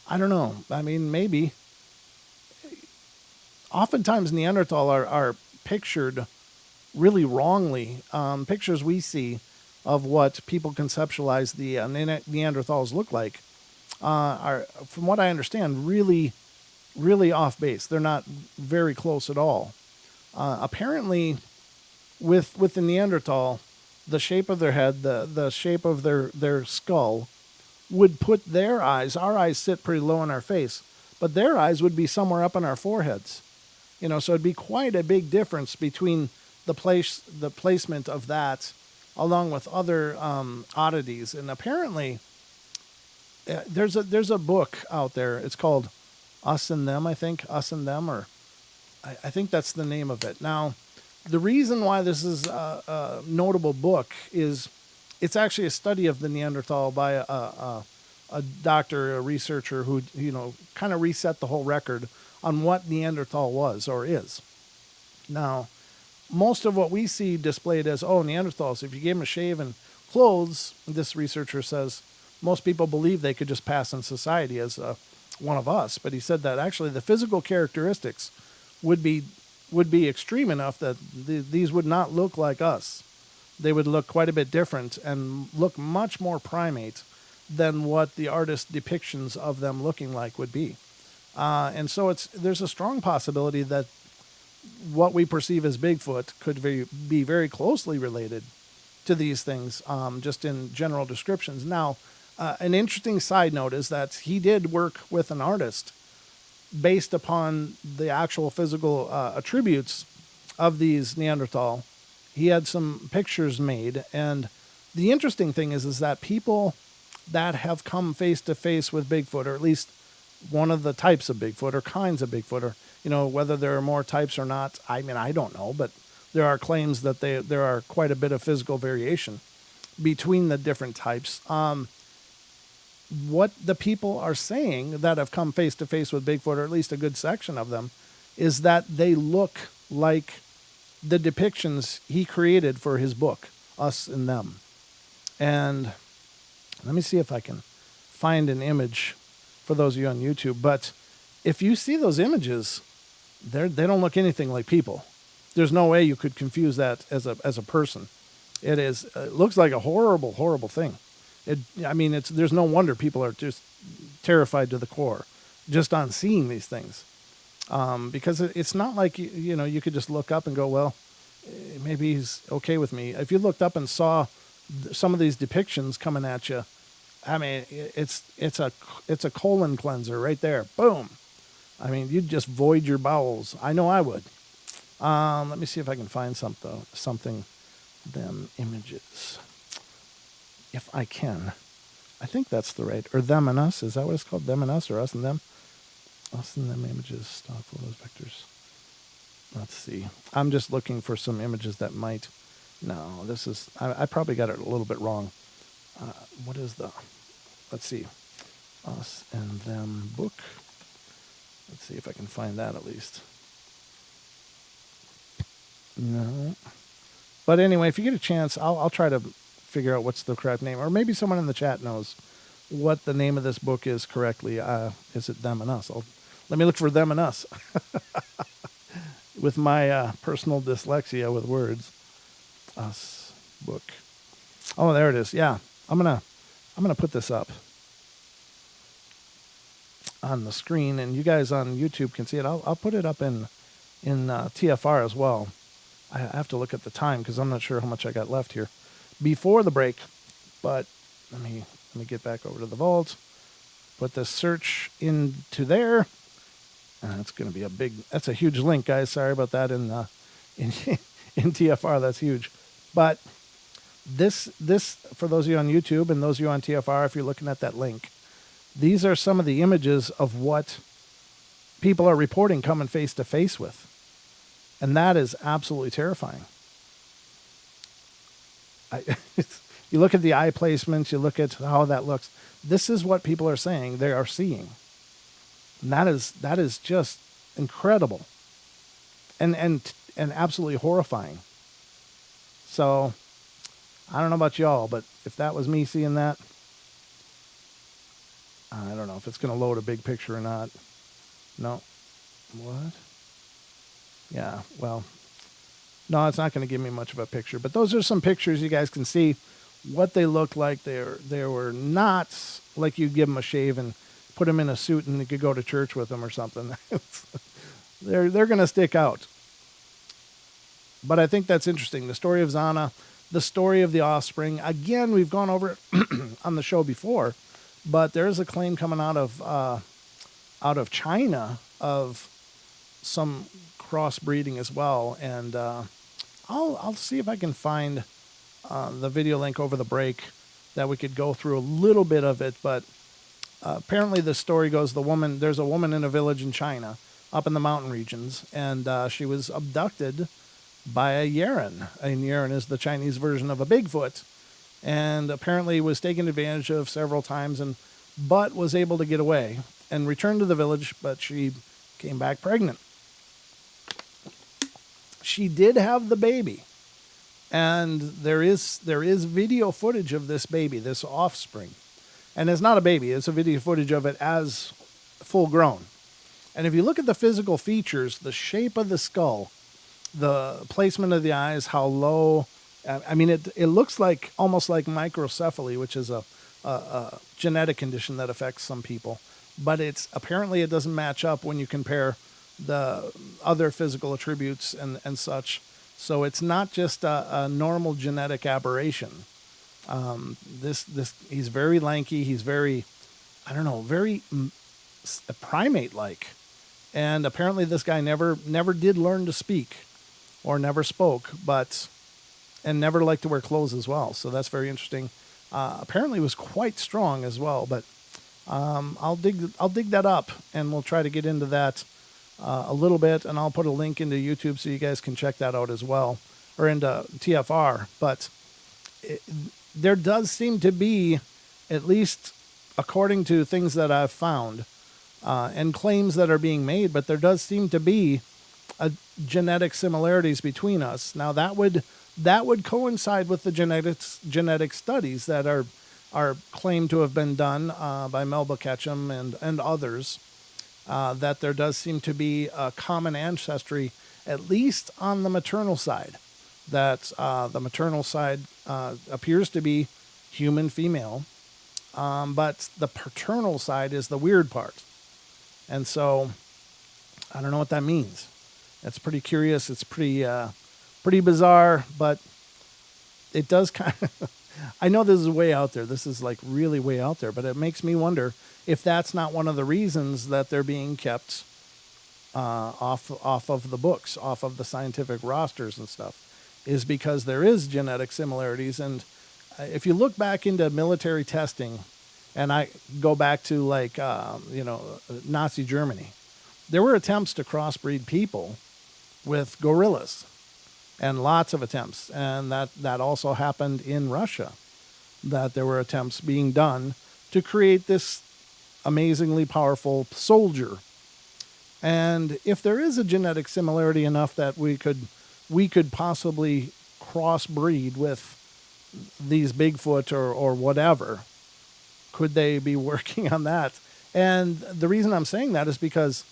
I don't know. I mean, maybe. Oftentimes Neanderthal are pictured really wrongly. Pictures we see of what people conceptualize the Neanderthals look like are, from what I understand, really, really off base. They're not very close at all. Apparently, with the Neanderthal, the shape of their head, the shape of their skull, would put their eyes, our eyes sit pretty low in our face, but their eyes would be somewhere up in our foreheads. You know, so it'd be quite a big difference between the placement of that, along with other oddities. And apparently, there's a book out there. It's called Us and Them, I think. Us and Them, or I think that's the name of it. Now, the reason why this is a notable book is it's actually a study of the Neanderthal by a doctor, a researcher who, kind of reset the whole record on what Neanderthal was or is. Now, most of what we see displayed as, Neanderthals, if you gave them a shave and clothes, this researcher says, most people believe they could just pass in society as one of us. But he said that actually the physical characteristics would be extreme enough that these would not look like us. They would look quite a bit different and look much more primate than what the artist's depictions of them looking like would be. And so there's a strong possibility that what we perceive as Bigfoot could be very closely related to these things, just in general descriptions. Now, an interesting side note is that he did work with an artist based upon the actual physical attributes of these Neanderthal. He had some pictures made, and the interesting thing is that people that have come face to face with Bigfoot, or at least one of the types of Bigfoot or kinds of Bigfoot, or, you know, whether there are more types or not, I mean, I don't know, but there are claims that there are quite a bit of physical variation between the different types. What the people are saying that have come face to face with Bigfoot, or at least a good section of them, is that they look like the depictions he created for his book, Us and Them. And let me see if I can find an image for those of you on YouTube. But if you see those images, they don't look anything like people. There's no way you could confuse that as a person. It looks like a horrible, horrible thing. There's no wonder people are just terrified to the core just on seeing these things. Because it's not like, you could just look up and go, well, maybe he's okay with me. If you looked up and saw some of these depictions coming at you, I mean, it's a colon cleanser right there. Boom. I mean, you'd just void your bowels. I know I would. Let me see if I can find something. Them images. If I can. I think that's the right, or them and us. Is that what it's called? Them and us, or us and them? Us and them images, stock photos, vectors. Let's see. I'm just looking for some images that might. No, this is. I probably got it a little bit wrong. What is the? Let's see. Us and them book. Let's see if I can find that at least. No. But anyway, if you get a chance, I'll try to figure out what's the correct name, or maybe someone in the chat knows what the name of this book is correctly. Is it Them and Us? Let me look for Them and Us. With my personal dyslexia with words. Us book. Oh, there it is. Yeah, I'm gonna put this up on the screen, and you guys on YouTube can see it. I'll put it up in TFR as well. I have to look at the time because I'm not sure how much I got left here before the break. But let me get back over to the vault. Put the search into there. That's going to be that's a huge link, guys. Sorry about that in TFR. That's huge. But this for those of you on YouTube and those of you on TFR, if you're looking at that link, these are some of the images of what people are reporting coming face to face with. And that is absolutely terrifying. You look at the eye placements, you look at how that looks. This is what people are saying they are seeing. And that is just incredible. And absolutely horrifying. So, I don't know about y'all, but if that was me seeing that, I don't know if it's going to load a big picture or not. No. What? Yeah, well, no, it's not going to give me much of a picture. But those are some pictures you guys can see what they look like. They were not like you give them a shave and put them in a suit and you could go to church with them or something. They're going to stick out. But I think that's interesting. The story of Zana, the story of the offspring. Again, we've gone over it on the show before, but there's a claim coming out of China of some crossbreeding as well, and I'll see if I can find the video link over the break that we could go through a little bit of it. But apparently the story goes there's a woman in a village in China up in the mountain regions, and she was abducted by a Yeren. And Yeren is the Chinese version of a Bigfoot, and apparently was taken advantage of several times, but was able to get away and return to the village, but she came back pregnant. She did have the baby, and there is video footage of this baby, this offspring, and it's not a baby, it's a video footage of it as full grown. And if you look at the physical features, the shape of the skull, the placement of the eyes, how low, I mean, it looks like almost like microcephaly, which is a genetic condition that affects some people, but it doesn't match up when you compare the other physical attributes and such. So it's not just a normal genetic aberration. He's very lanky. He's very, I don't know, very primate-like. And apparently this guy never did learn to speak or never spoke, and never liked to wear clothes as well. So that's very interesting. Apparently was quite strong as well, but I'll dig that up, and we'll try to get into that a little bit, and I'll put a link into YouTube so you guys can check that out as well, or into TFR. But there does seem to be, at least according to things that I've found, and claims that are being made, but there does seem to be genetic similarities between us. Now that would coincide with the genetic studies that are claimed to have been done by Melba Ketchum and others, that there does seem to be a common ancestry, at least on the maternal side, that the maternal side appears to be human female, but the paternal side is the weird part. And so I don't know what that means. It's pretty curious. It's pretty bizarre, but it does kind of, I know this is way out there. This is like really way out there, but it makes me wonder if that's not one of the reasons that they're being kept off of the books, off of the scientific rosters and stuff, is because there is genetic similarities. And if you look back into military testing, and I go back to like, Nazi Germany, there were attempts to crossbreed people with gorillas, and lots of attempts. And that also happened in Russia, that there were attempts being done to create this amazingly powerful soldier. And if there is a genetic similarity enough that we could possibly crossbreed with these Bigfoot or whatever, could they be working on that? And the reason I'm saying that is because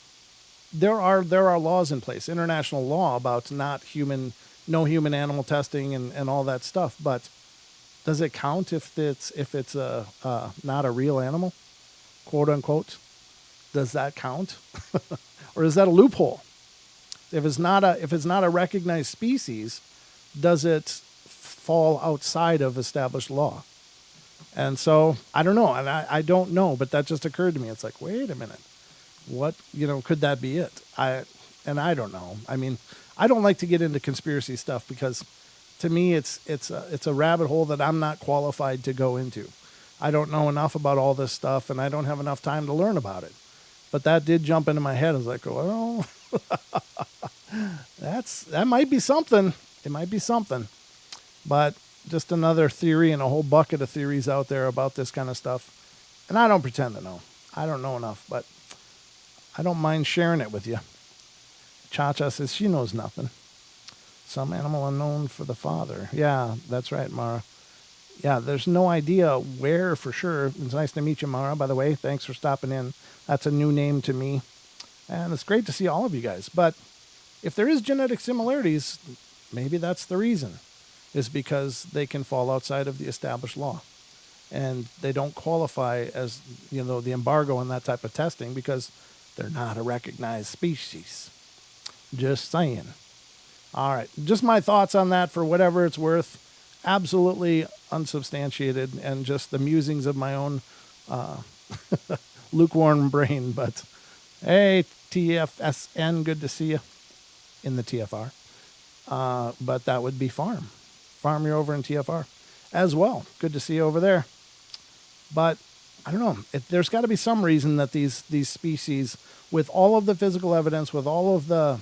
there are laws in place, international law about no human animal testing and all that stuff. But does it count if it's not a real animal, quote unquote? Does that count, or is that a loophole? If it's not a recognized species, does it fall outside of established law? And so I don't know, and I don't know, but that just occurred to me. It's like, wait a minute, what could that be it? I don't know. I mean, I don't like to get into conspiracy stuff because, to me, it's a rabbit hole that I'm not qualified to go into. I don't know enough about all this stuff, and I don't have enough time to learn about it. But that did jump into my head. I was like, well, that might be something. It might be something. But just another theory and a whole bucket of theories out there about this kind of stuff. And I don't pretend to know. I don't know enough, but I don't mind sharing it with you. Cha-Cha says she knows nothing. Some animal unknown for the father. Yeah, that's right, Mara. Yeah, there's no idea where for sure. It's nice to meet you, Mara, by the way. Thanks for stopping in. That's a new name to me. And it's great to see all of you guys. But if there is genetic similarities, maybe that's the reason, is because they can fall outside of the established law. And they don't qualify as, the embargo and that type of testing because they're not a recognized species. Just saying. All right. Just my thoughts on that for whatever it's worth. Absolutely unsubstantiated and just the musings of my own lukewarm brain. But hey, TFSN, good to see you in the TFR. But that would be Farm. Farm, you're over in TFR as well. Good to see you over there. But I don't know. There's got to be some reason that these species, with all of the physical evidence, with all of the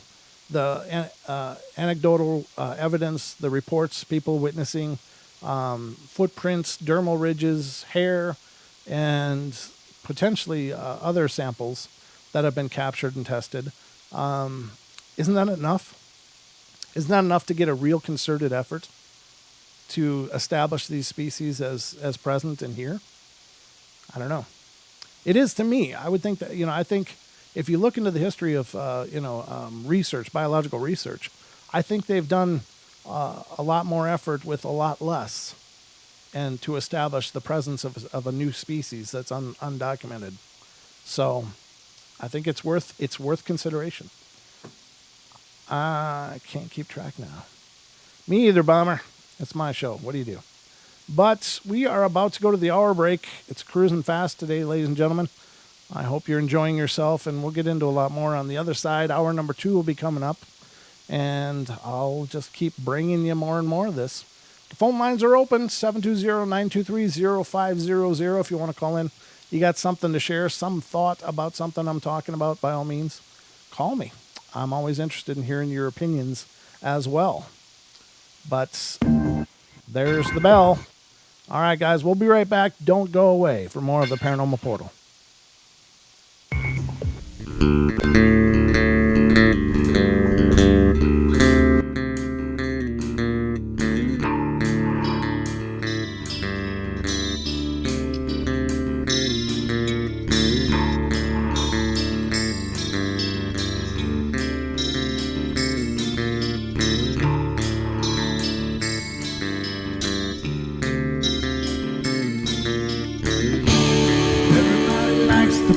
anecdotal evidence, the reports, people witnessing, footprints, dermal ridges, hair, and potentially other samples that have been captured and tested, isn't that enough? Isn't that enough to get a real concerted effort to establish these species as present and here? I don't know. It is to me. I would think that, I think if you look into the history of, research, biological research, I think they've done a lot more effort with a lot less, and to establish the presence of a new species that's undocumented. So I think it's worth consideration. I can't keep track now. Me either, Bomber. It's my show. What do you do? But we are about to go to the hour break. It's cruising fast today, ladies and gentlemen. I hope you're enjoying yourself, and we'll get into a lot more on the other side. Hour number 2 will be coming up, and I'll just keep bringing you more and more of this. The phone lines are open, 720-923-0500 if you want to call in. You got something to share, some thought about something I'm talking about, by all means, call me. I'm always interested in hearing your opinions as well. But there's the bell. All right, guys, we'll be right back. Don't go away for more of the Paranormal Portal.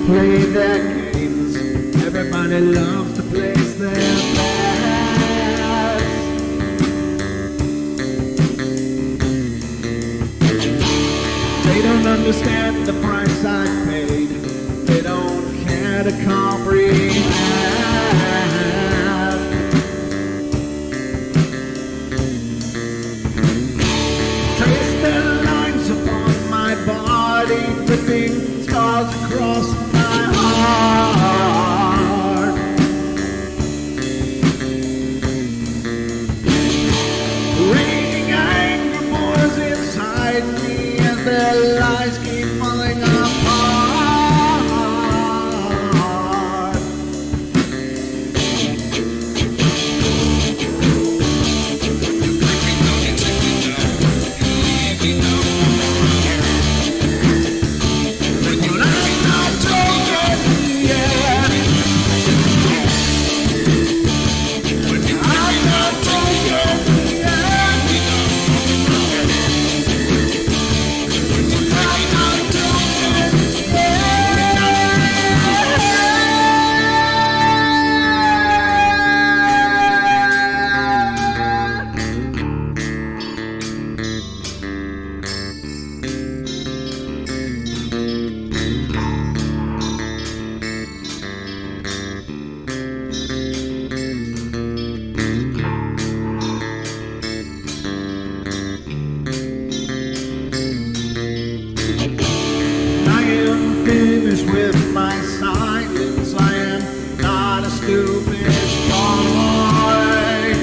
Play their games. Everybody loves to place their bets. They don't understand the price I paid. They don't care to comprehend. Trace their lines upon my body, ripping scars across my heart. Raging anger boils inside me as their lies keep falling apart. With my silence, I am not a stupid boy.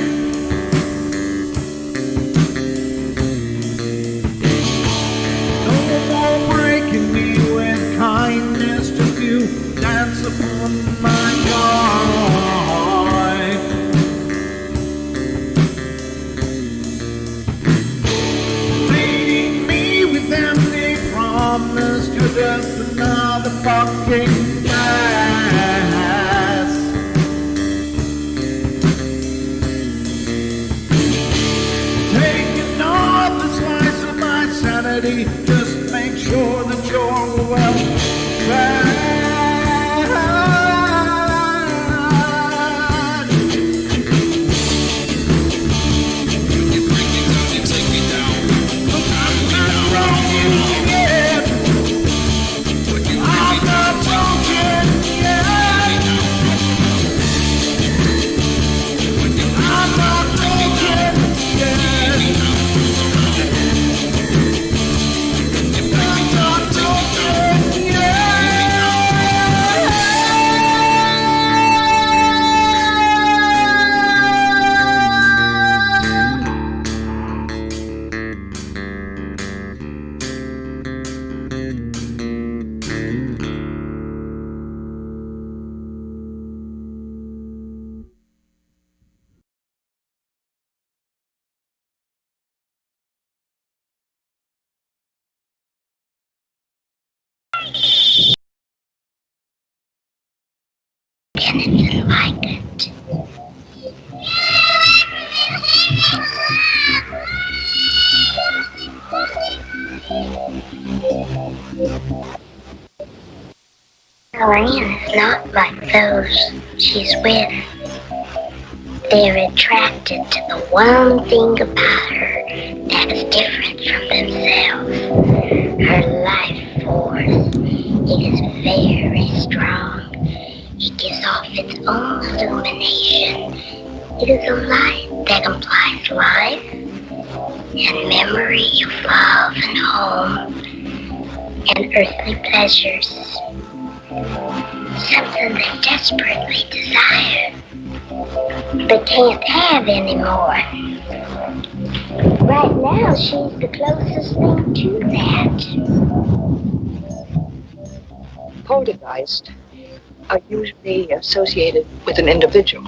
No more breaking me with kindness, just you dance upon my joy. Leading me with empty promise, you're just another fucking mess. Taking off the slice of my sanity, just make sure that you're well fed. Didn't you like it? Joanne is not like those she's with. They're attracted to the one thing about her that is different from themselves. Her life force. It is very strong. It gives off its own illumination. It is a light that implies life and memory of love and home and earthly pleasures. Something they desperately desire, but can't have anymore. Right now, she's the closest thing to that. Poltergeists are usually associated with an individual.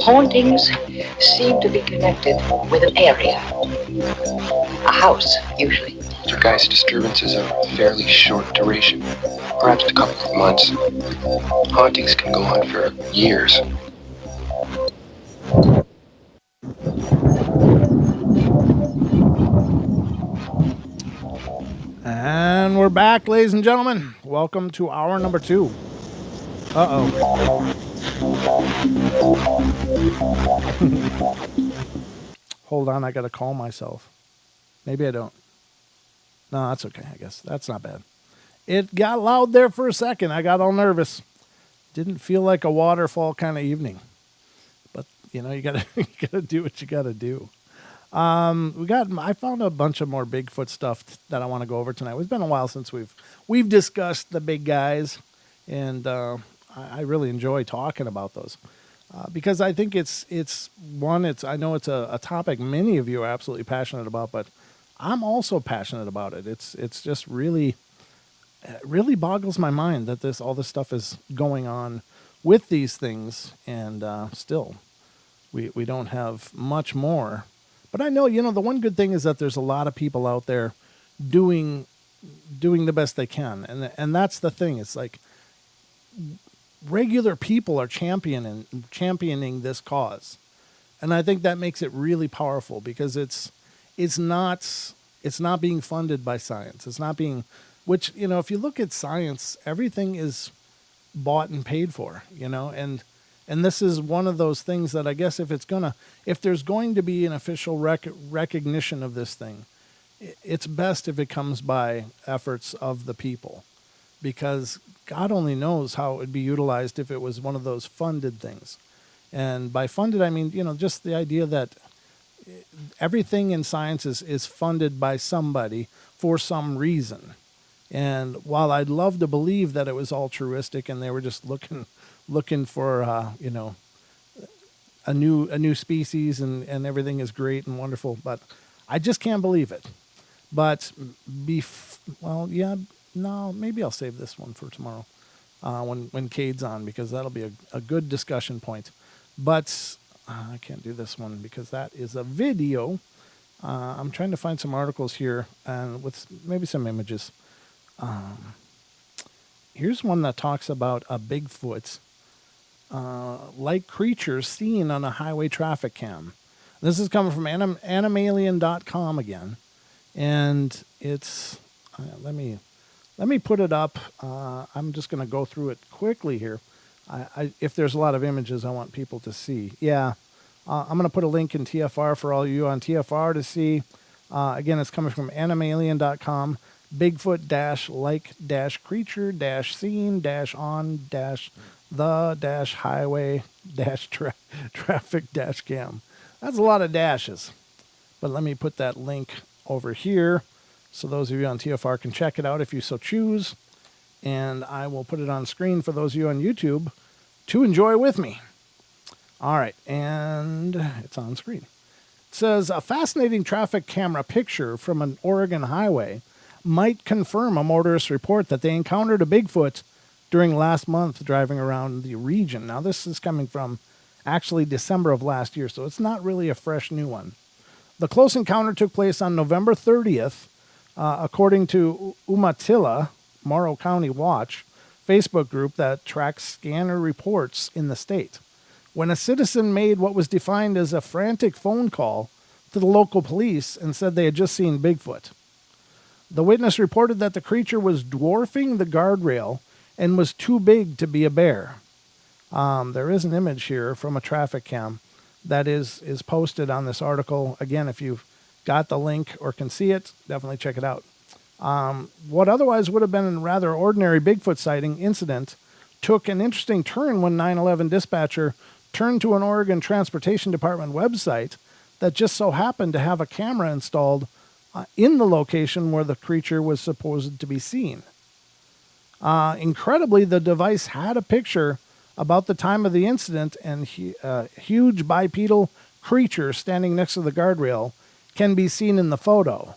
Hauntings seem to be connected with an area. A house, usually. Poltergeist disturbances are fairly short duration, perhaps a couple of months. Hauntings can go on for years. And we're back, ladies and gentlemen. Welcome to hour number 2. Hold on, I gotta call myself. Maybe I don't. No, that's okay, I guess. That's not bad. It got loud there for a second. I got all nervous. Didn't feel like a waterfall kind of evening. But, you know, you gotta do what you gotta do. I found a bunch of more Bigfoot stuff that I want to go over tonight. It's been a while since we've discussed the big guys, and I really enjoy talking about those because I think it's I know it's a topic many of you are absolutely passionate about, but I'm also passionate about it. It's just really boggles my mind that all this stuff is going on with these things, and still we don't have much more. But I know, the one good thing is that there's a lot of people out there doing the best they can. And that's the thing. It's like regular people are championing this cause. And I think that makes it really powerful because it's not being funded by science. It's not being, which, if you look at science, everything is bought and paid for, and this is one of those things that I guess if there's going to be an official recognition of this thing, it's best if it comes by efforts of the people, because God only knows how it would be utilized if it was one of those funded things. And by funded, I mean, just the idea that everything in science is funded by somebody for some reason. And while I'd love to believe that it was altruistic and they were just looking for a new species and everything is great and wonderful, but I just can't believe it. But maybe I'll save this one for tomorrow when Cade's on, because that'll be a good discussion point. But I can't do this one because that is a video. I'm trying to find some articles here and with maybe some images. Here's one that talks about a Bigfoot like creatures seen on a highway traffic cam. This is coming from animalien.com again, and it's let me put it up. I'm just going to go through it quickly here. If there's a lot of images I want people to see, I'm going to put a link in TFR for all you on TFR to see. Again, it's coming from animalien.com. Bigfoot-like-creature-seen-on-the-highway-traffic-cam. That's a lot of dashes. But let me put that link over here so those of you on TFR can check it out if you so choose. And I will put it on screen for those of you on YouTube to enjoy with me. All right, and it's on screen. It says, a fascinating traffic camera picture from an Oregon highway might confirm a motorist's report that they encountered a Bigfoot during last month driving around the region. Now, this is coming from actually December of last year, so it's not really a fresh new one. The close encounter took place on November 30th, according to Umatilla, Morrow County Watch, Facebook group that tracks scanner reports in the state, when a citizen made what was defined as a frantic phone call to the local police and said they had just seen Bigfoot. The witness reported that the creature was dwarfing the guardrail and was too big to be a bear. There is an image here from a traffic cam. that is posted on this article. Again, if you've got the link or can see it, definitely check it out. What otherwise would have been a rather ordinary Bigfoot sighting incident took an interesting turn when 9/11 dispatcher turned to an Oregon Transportation Department website that just so happened to have a camera installed in the location where the creature was supposed to be seen. Incredibly, the device had a picture about the time of the incident, and a huge bipedal creature standing next to the guardrail can be seen in the photo.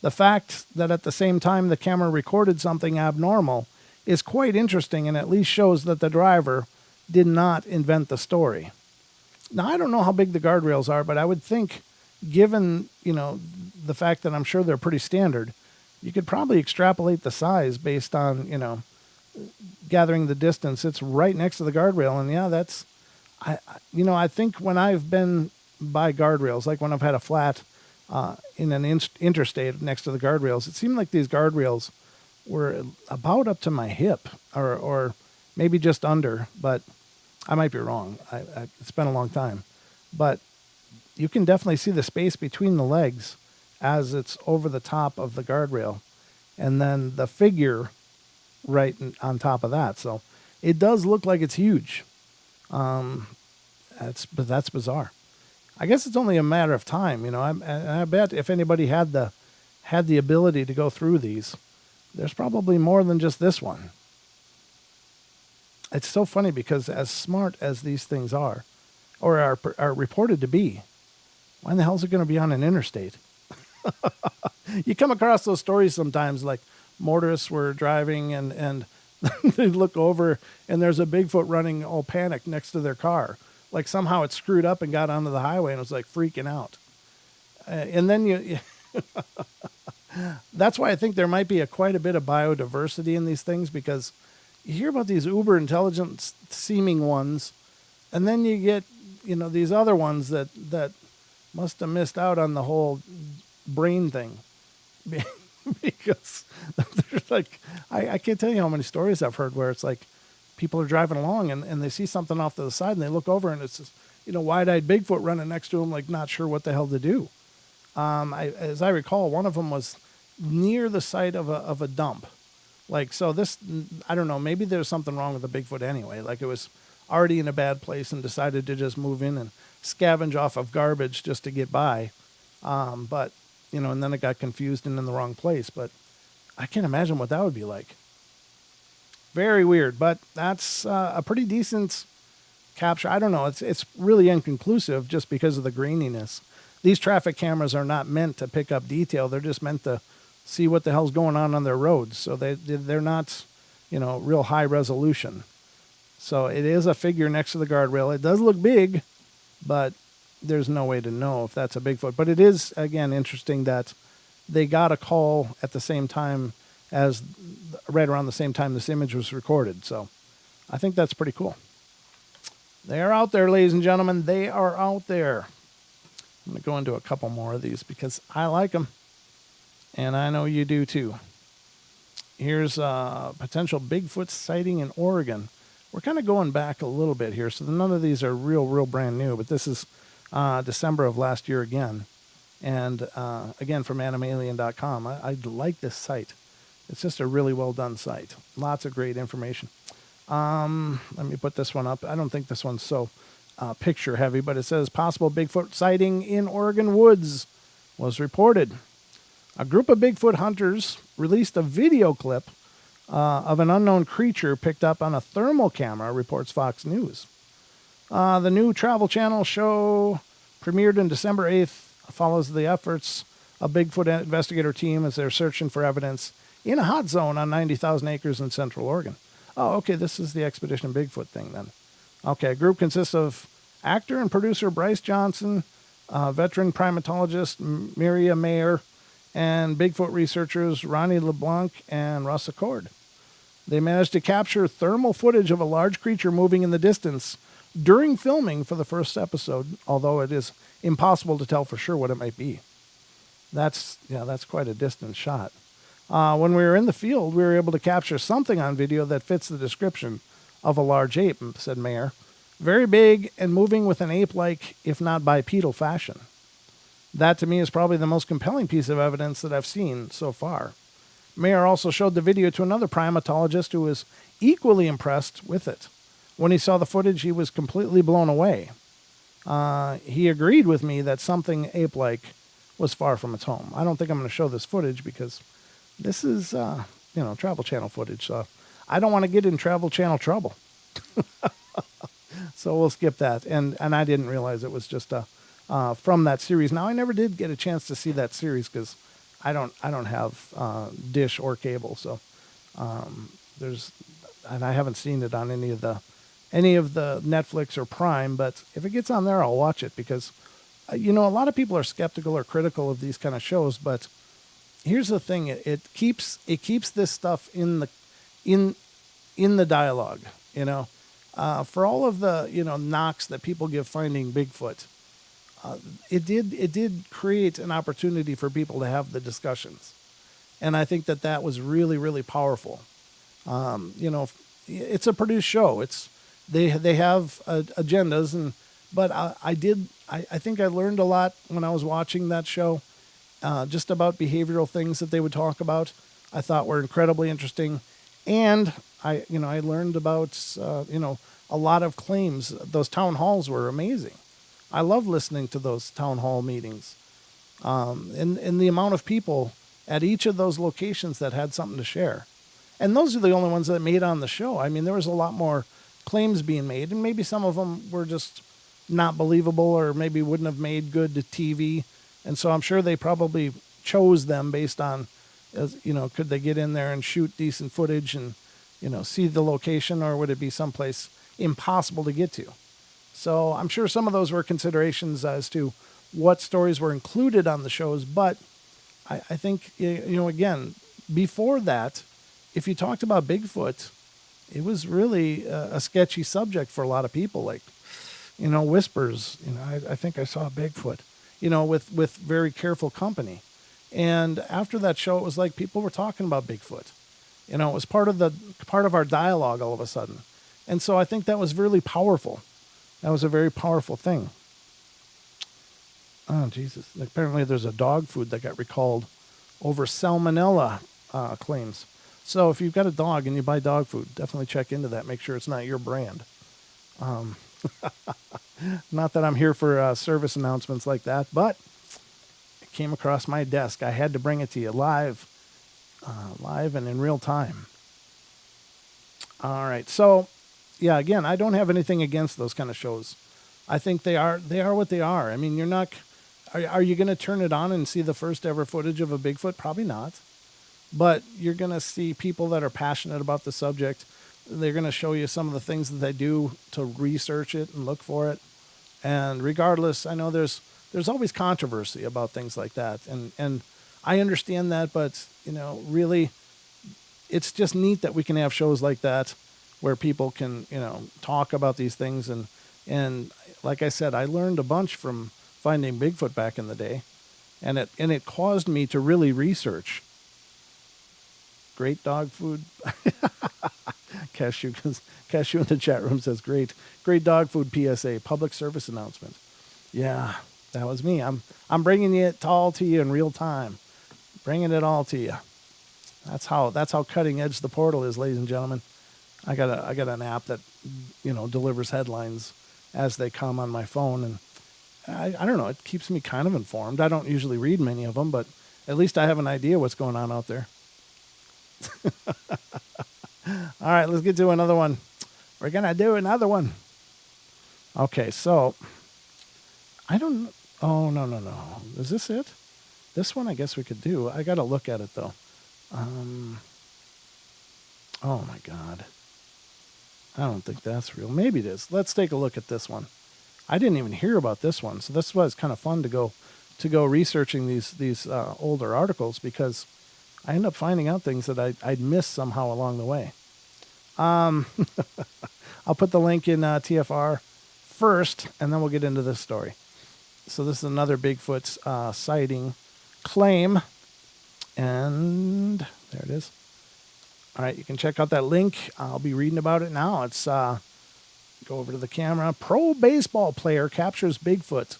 The fact that at the same time the camera recorded something abnormal is quite interesting and at least shows that the driver did not invent the story. Now, I don't know how big the guardrails are, but I would think, given, the fact that I'm sure they're pretty standard, you could probably extrapolate the size based on, gathering the distance. It's right next to the guardrail. And yeah, that's, I think when I've been by guardrails, like when I've had a flat in an interstate next to the guardrails, it seemed like these guardrails were about up to my hip or maybe just under, but I might be wrong. It's been a long time, but you can definitely see the space between the legs as it's over the top of the guardrail, and then the figure right on top of that. So it does look like it's huge. That's bizarre. I guess it's only a matter of time, I bet if anybody had the ability to go through these, there's probably more than just this one. It's so funny because as smart as these things are, or are reported to be, why in the hell is it going to be on an interstate? You come across those stories sometimes, like motorists were driving and they look over and there's a Bigfoot running all panicked next to their car. Like somehow it screwed up and got onto the highway and was like freaking out. And then that's why I think there might be quite a bit of biodiversity in these things, because you hear about these uber intelligent seeming ones, and then you get, these other ones that must have missed out on the whole brain thing. Because there's like, I can't tell you how many stories I've heard where it's like people are driving along and they see something off to the side and they look over and it's this, wide-eyed Bigfoot running next to them, like not sure what the hell to do. As I recall, one of them was near the site of a dump. Like, so this, I don't know, maybe there's something wrong with the Bigfoot anyway. Like it was already in a bad place and decided to just move in and scavenge off of garbage just to get by. But, and then it got confused and in the wrong place. But I can't imagine what that would be like. Very weird, but that's a pretty decent capture. I don't know. It's really inconclusive just because of the graininess. These traffic cameras are not meant to pick up detail. They're just meant to see what the hell's going on their roads. So they're not, real high resolution. So it is a figure next to the guardrail. It does look big, but there's no way to know if that's a Bigfoot. But it is, again, interesting that they got a call at the same time as, right around the same time this image was recorded. So I think that's pretty cool. They are out there, ladies and gentlemen. They are out there. I'm going to go into a couple more of these because I like them. And I know you do too. Here's a potential Bigfoot sighting in Oregon. We're kind of going back a little bit here, so none of these are real brand new, but this is December of last year again. And again, from animalien.com. I like this site. It's just a really well done site. Lots of great information. Let me put this one up. I don't think this one's so picture heavy, but it says possible Bigfoot sighting in Oregon woods was reported. A group of Bigfoot hunters released a video clip of an unknown creature picked up on a thermal camera, reports Fox News. The new Travel Channel show premiered on December 8th follows the efforts of Bigfoot investigator team as they're searching for evidence in a hot zone on 90,000 acres in Central Oregon. Oh, okay, this is the Expedition Bigfoot thing then. Okay, a group consists of actor and producer Bryce Johnson, veteran primatologist Miria Mayer, and Bigfoot researchers Ronnie LeBlanc and Russ Accord. They managed to capture thermal footage of a large creature moving in the distance during filming for the first episode, although it is impossible to tell for sure what it might be. That's quite a distant shot. When we were in the field, we were able to capture something on video that fits the description of a large ape, said Mayer. very big and moving with an ape-like, if not bipedal fashion. That to me is probably the most compelling piece of evidence that I've seen so far. Mayer also showed the video to another primatologist who was equally impressed with it. When he saw the footage, he was completely blown away. He agreed with me that something ape-like was far from its home. I don't think I'm going to show this footage because this is, Travel Channel footage. So I don't want to get in Travel Channel trouble. So we'll skip that. And I didn't realize it was just from that series. Now, I never did get a chance to see that series because I don't have dish or cable. So and I haven't seen it on any of the Netflix or Prime. But if it gets on there, I'll watch it because a lot of people are skeptical or critical of these kind of shows. But here's the thing: it keeps this stuff in the dialogue. For all of the knocks that people give finding Bigfoot, it did create an opportunity for people to have the discussions, and I think that was really, really powerful. It's a produced show. They have agendas, but I think I learned a lot when I was watching that show, just about behavioral things that they would talk about. I thought were incredibly interesting, and I learned about a lot of claims. Those town halls were amazing. I love listening to those town hall meetings, and the amount of people at each of those locations that had something to share. And those are the only ones that made on the show. I mean, there was a lot more claims being made, and maybe some of them were just not believable or maybe wouldn't have made good TV. And so I'm sure they probably chose them based on, could they get in there and shoot decent footage and, see the location, or would it be someplace impossible to get to? So I'm sure some of those were considerations as to what stories were included on the shows. But I think, again, before that, if you talked about Bigfoot, it was really a sketchy subject for a lot of people. Like, whispers, I think I saw a Bigfoot, with very careful company. And after that show, it was like people were talking about Bigfoot. It was part of our dialogue all of a sudden. And so I think that was really powerful. That was a very powerful thing. Oh, Jesus. Apparently there's a dog food that got recalled over salmonella claims. So if you've got a dog and you buy dog food, definitely check into that. Make sure it's not your brand. Not that I'm here for service announcements like that, but it came across my desk. I had to bring it to you live and in real time. All right. So, yeah, again, I don't have anything against those kind of shows. I think they are what they are. I mean, you're not, are you going to turn it on and see the first ever footage of a Bigfoot? Probably not. But you're going to see people that are passionate about the subject. They're going to show you some of the things that they do to research it and look for it. And regardless, I know there's always controversy about things like that. And I understand that, but, really, it's just neat that we can have shows like that where people can, talk about these things. And like I said, I learned a bunch from finding Bigfoot back in the day. And it caused me to really research. Great dog food. Cashew in the chat room says great dog food PSA, public service announcement. Yeah, that was me. I'm bringing it all to you in real time, bringing it all to you. That's how cutting edge the portal is, ladies and gentlemen. I got an app that delivers headlines as they come on my phone, and I don't know. It keeps me kind of informed. I don't usually read many of them, but at least I have an idea what's going on out there. All right, let's get to another one. We're going to do another one. Okay, so I don't... Oh, no. Is this it? This one I guess we could do. I got to look at it, though. Oh, my God. I don't think that's real. Maybe it is. Let's take a look at this one. I didn't even hear about this one, so this was kind of fun to go researching these older articles because I end up finding out things that I'd missed somehow along the way. I'll put the link in TFR first, and then we'll get into this story. So this is another Bigfoot sighting claim, and there it is. All right, you can check out that link. I'll be reading about it now. It's Go over to the camera. Pro baseball player captures Bigfoot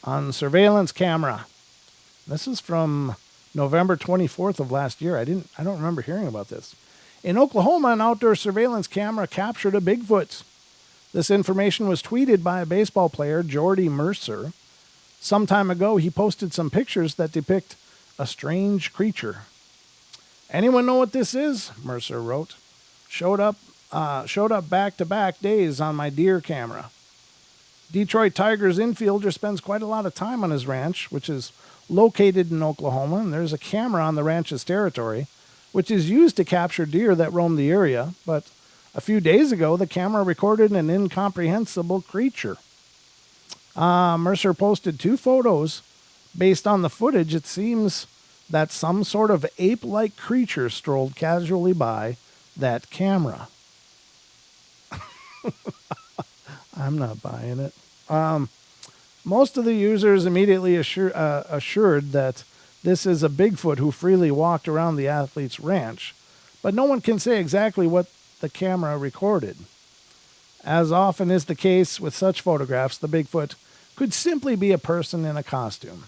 on surveillance camera. This is from November 24th of last year. I don't remember hearing about this. In Oklahoma, an outdoor surveillance camera captured a Bigfoot. This information was tweeted by a baseball player, Jordy Mercer. Some time ago, he posted some pictures that depict a strange creature. Anyone know what this is? Mercer wrote. Showed up back-to-back days on my deer camera. Detroit Tigers infielder spends quite a lot of time on his ranch, which is located in Oklahoma, and there's a camera on the ranch's territory, which is used to capture deer that roam the area. But a few days ago, the camera recorded an incomprehensible creature. Mercer posted 2 photos. Based on the footage, it seems that some sort of ape-like creature strolled casually by that camera. I'm not buying it. Most of the users immediately assured that this is a Bigfoot who freely walked around the athlete's ranch, but no one can say exactly what the camera recorded. As often is the case with such photographs, the Bigfoot could simply be a person in a costume.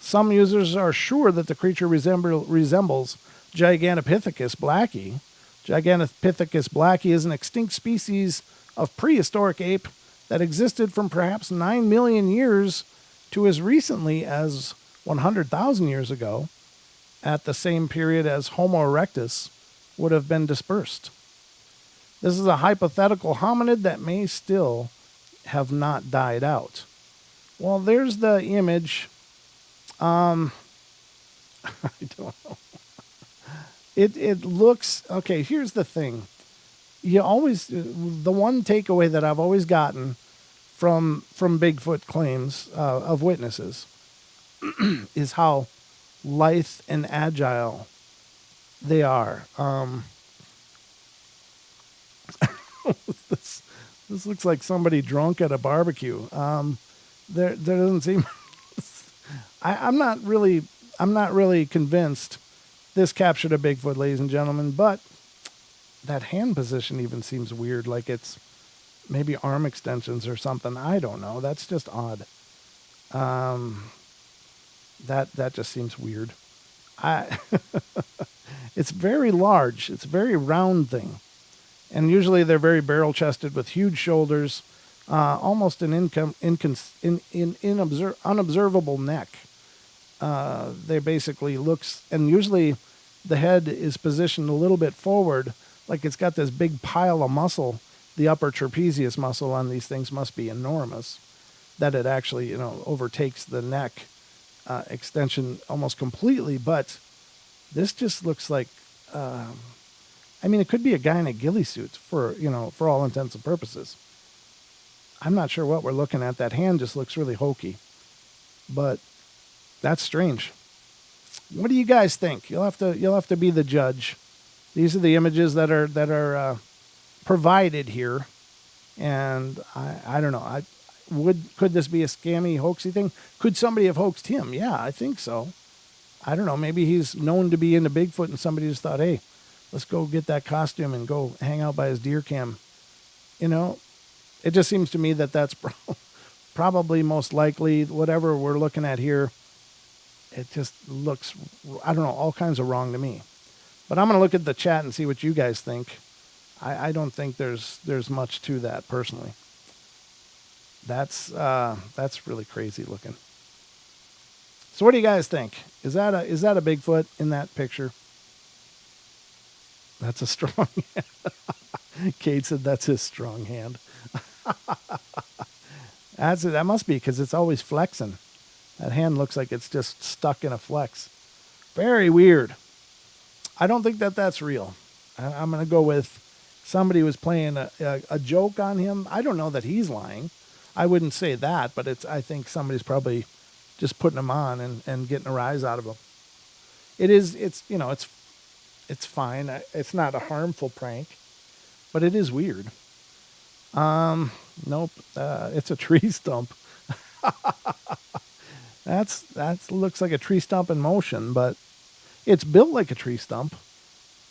Some users are sure that the creature resembles Gigantopithecus blacki. Gigantopithecus blacki is an extinct species of prehistoric ape that existed from perhaps 9 million years to as recently as 100,000 years ago, at the same period as Homo erectus would have been dispersed. This is a hypothetical hominid that may still have not died out. Well, there's the image. I don't know. It looks, okay, here's the thing. The one takeaway that I've always gotten from Bigfoot claims of witnesses is how lithe and agile they are. This looks like somebody drunk at a barbecue. There doesn't seem. I'm not really convinced this captured a Bigfoot, ladies and gentlemen. But that hand position even seems weird, like it's maybe arm extensions or something. I don't know. That's just odd. That just seems weird. It's very large. It's a very round thing. And usually they're very barrel-chested with huge shoulders, almost an unobservable neck. They basically looks, and usually the head is positioned a little bit forward, like it's got this big pile of muscle. The upper trapezius muscle on these things must be enormous, that it actually, overtakes the neck extension almost completely. But this just looks like, it could be a guy in a ghillie suit for all intents and purposes. I'm not sure what we're looking at. That hand just looks really hokey, but that's strange. What do you guys think? You'll have to be the judge. These are the images that are provided here, and I don't know. Could this be a scammy, hoaxy thing? Could somebody have hoaxed him? Yeah, I think so. I don't know. Maybe he's known to be into Bigfoot, and somebody just thought, hey, let's go get that costume and go hang out by his deer cam. It just seems to me that that's probably most likely whatever we're looking at here. It just looks, I don't know, all kinds of wrong to me. But I'm going to look at the chat and see what you guys think. I don't think there's much to that personally. That's really crazy looking. So what do you guys think? Is that a Bigfoot in that picture? That's a strong hand. Kate said that's his strong hand. That must be, because it's always flexing. That hand looks like it's just stuck in a flex. Very weird. I don't think that's real. I'm going to go with somebody was playing a joke on him. I don't know that he's lying. I wouldn't say that, but I think somebody's probably just putting him on and getting a rise out of him. It's fine. It's not a harmful prank, but it is weird. Nope. It's a tree stump. That looks like a tree stump in motion, but it's built like a tree stump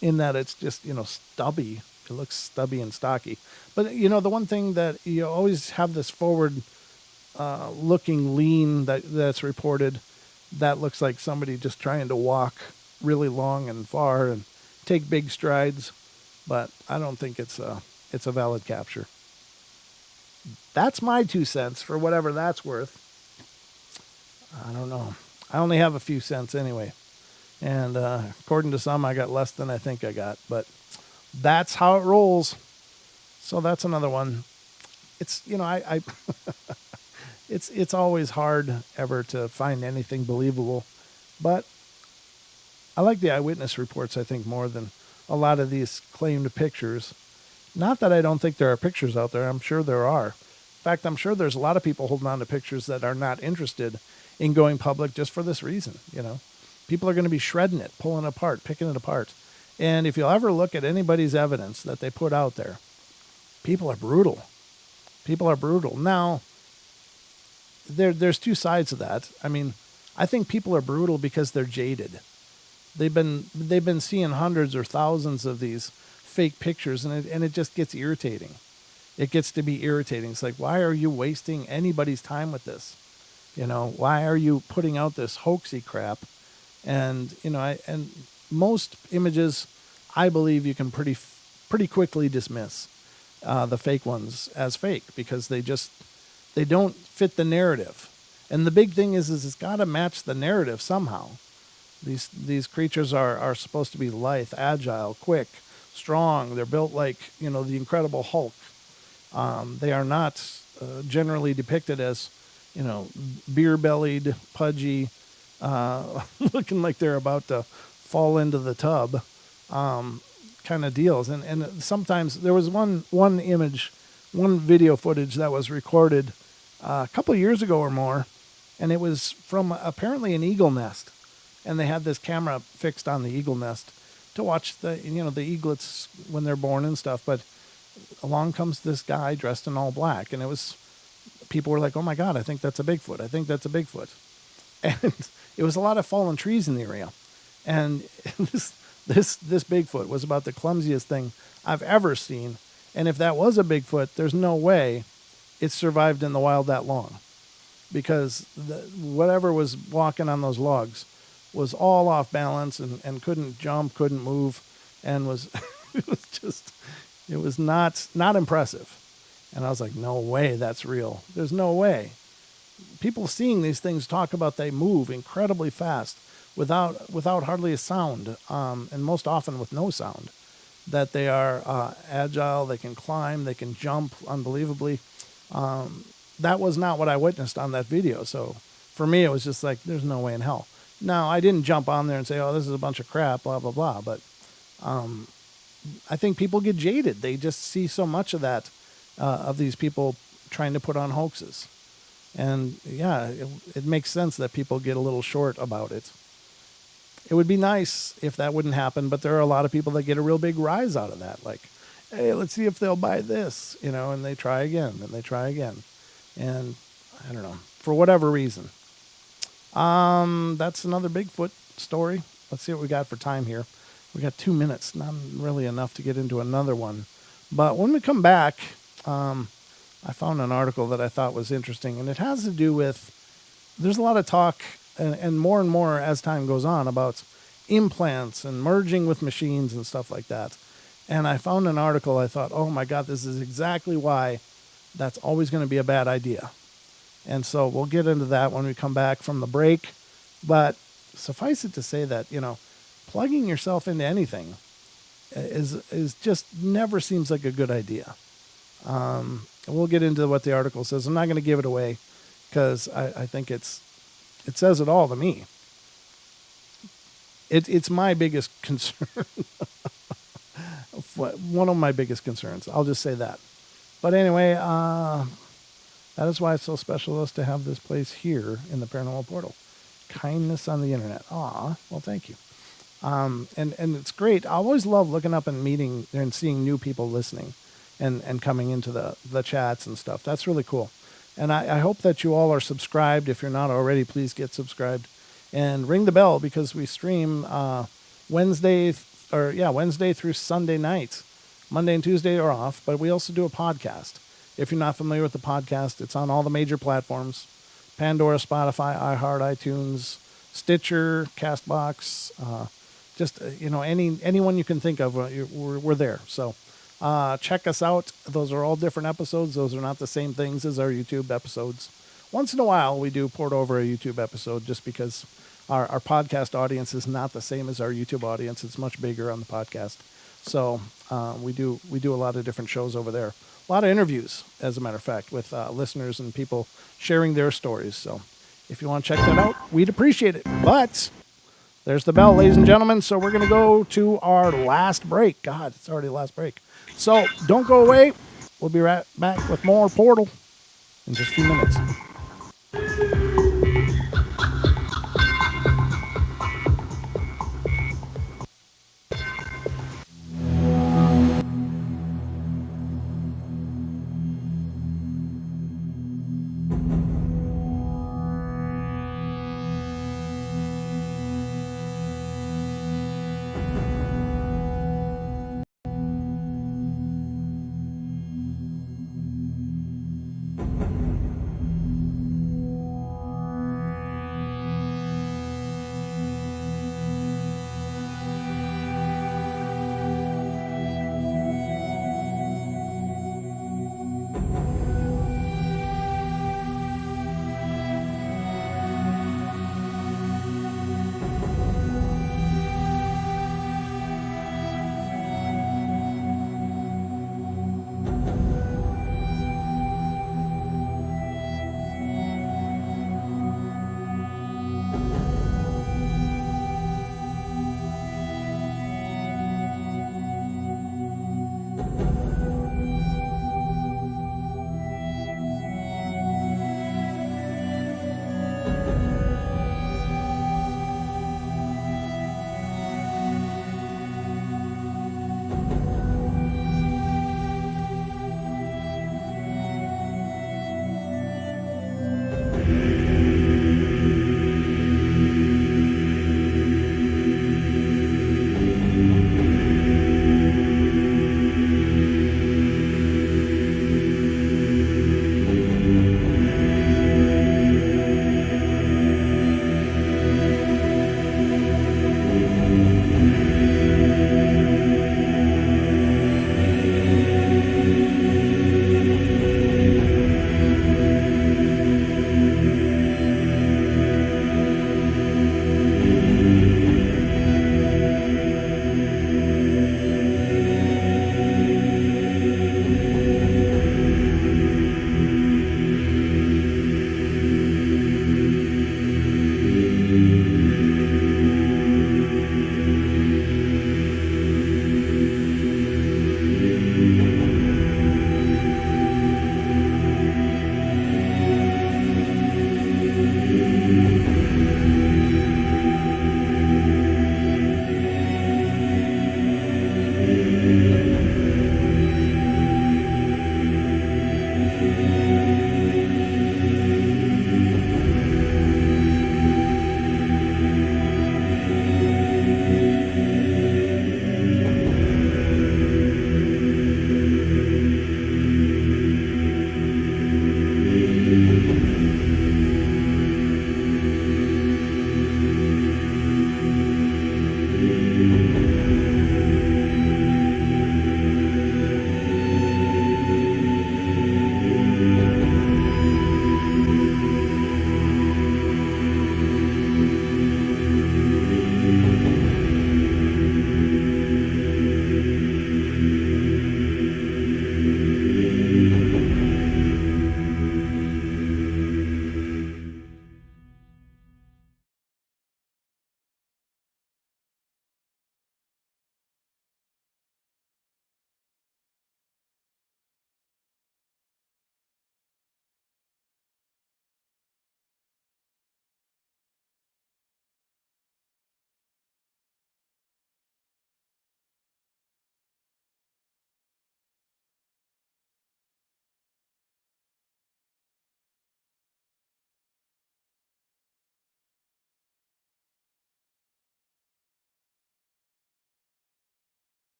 in that it's just, stubby. it looks stubby and stocky. But the one thing that you always have this forward looking lean that's reported, that looks like somebody just trying to walk really long and far and take big strides. But I don't think it's a valid capture. That's my 2 cents for whatever that's worth. I don't know. I only have a few cents anyway. And according to some, I got less than I think I got. But that's how it rolls. So that's another one. It's, I it's always hard ever to find anything believable. But I like the eyewitness reports, I think, more than a lot of these claimed pictures. Not that I don't think there are pictures out there. I'm sure there are. In fact, I'm sure there's a lot of people holding on to pictures that are not interested in going public just for this reason. People are going to be shredding it, pulling it apart, picking it apart. And if you'll ever look at anybody's evidence that they put out there, people are brutal. People are brutal. Now, there's two sides of that. I mean, I think people are brutal because they're jaded. They've been seeing hundreds or thousands of these fake pictures, and it just gets irritating. It gets to be irritating. It's like, why are you wasting anybody's time with this? Why are you putting out this hoaxy crap? And and most images, I believe you can pretty quickly dismiss the fake ones as fake because they don't fit the narrative. And the big thing is it's got to match the narrative somehow. These creatures are supposed to be lithe, agile, quick, strong. They're built like the Incredible Hulk. They are not generally depicted as beer-bellied, pudgy, looking like they're about to fall into the tub, kind of deals. And sometimes there was one image, one video footage that was recorded a couple of years ago or more, and it was from apparently an eagle nest, and they had this camera fixed on the eagle nest to watch the the eaglets when they're born and stuff. But along comes this guy dressed in all black, and people were like, "Oh my God, I think that's a Bigfoot. I think that's a Bigfoot." And it was a lot of fallen trees in the area. And this Bigfoot was about the clumsiest thing I've ever seen. And if that was a Bigfoot, there's no way it survived in the wild that long. Because whatever was walking on those logs was all off balance and couldn't jump, couldn't move, and was it was not impressive. And I was like, no way that's real. There's no way. People seeing these things talk about they move incredibly fast without hardly a sound, and most often with no sound. That they are agile, they can climb, they can jump unbelievably. That was not what I witnessed on that video. So for me, it was just like, there's no way in hell. Now, I didn't jump on there and say, oh, this is a bunch of crap, blah, blah, blah. But I think people get jaded. They just see so much of that, of these people trying to put on hoaxes. And yeah, it makes sense that people get a little short about it. It would be nice if that wouldn't happen, but there are a lot of people that get a real big rise out of that. Like, hey, let's see if they'll buy this, and they try again, and they try again. And I don't know, for whatever reason. That's another Bigfoot story. Let's see what we got for time here. We got 2 minutes, not really enough to get into another one. But when we come back, I found an article that I thought was interesting, and it has to do with, there's a lot of talk and more as time goes on about implants and merging with machines and stuff like that. And I found an article, I thought, oh my God, this is exactly why that's always going to be a bad idea. And so we'll get into that when we come back from the break. But suffice it to say that, plugging yourself into anything is just never seems like a good idea. We'll get into what the article says. I'm not going to give it away because I think it says it all to me. It's my biggest concern. One of my biggest concerns. I'll just say that. But anyway, that is why it's so special to us to have this place here in the Paranormal Portal. Kindness on the internet. Aw, well, thank you. And it's great. I always love looking up and meeting and seeing new people listening and coming into the chats and stuff. That's really cool. And I hope that you all are subscribed. If you're not already, please get subscribed and ring the bell because we stream Wednesday through Sunday nights, Monday and Tuesday are off, but we also do a podcast. If you're not familiar with the podcast, it's on all the major platforms: Pandora, Spotify, iHeart, iTunes, Stitcher, Castbox, anyone you can think of, we're there. So check us out. Those are all different episodes. Those are not the same things as our YouTube episodes. Once in a while, we do port over a YouTube episode just because our podcast audience is not the same as our YouTube audience. It's much bigger on the podcast. So we do a lot of different shows over there. A lot of interviews, as a matter of fact, with listeners and people sharing their stories. So if you want to check that out, we'd appreciate it. But there's the bell, ladies and gentlemen. So we're going to go to our last break. God, it's already the last break. So don't go away. We'll be right back with more Portal in just a few minutes.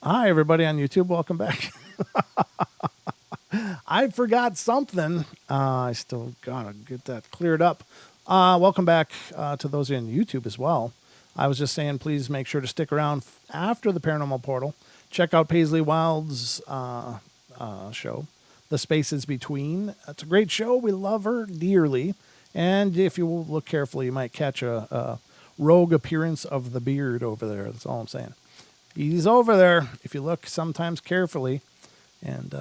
Hi, everybody on YouTube. Welcome back. I forgot something. I still got to get that cleared up. Welcome back to those in YouTube as well. I was just saying, please make sure to stick around after the Paranormal Portal. Check out Paisley Wild's show, The Spaces Between. It's a great show. We love her dearly. And if you look carefully, you might catch a rogue appearance of the beard over there. That's all I'm saying. He's over there. If you look sometimes carefully and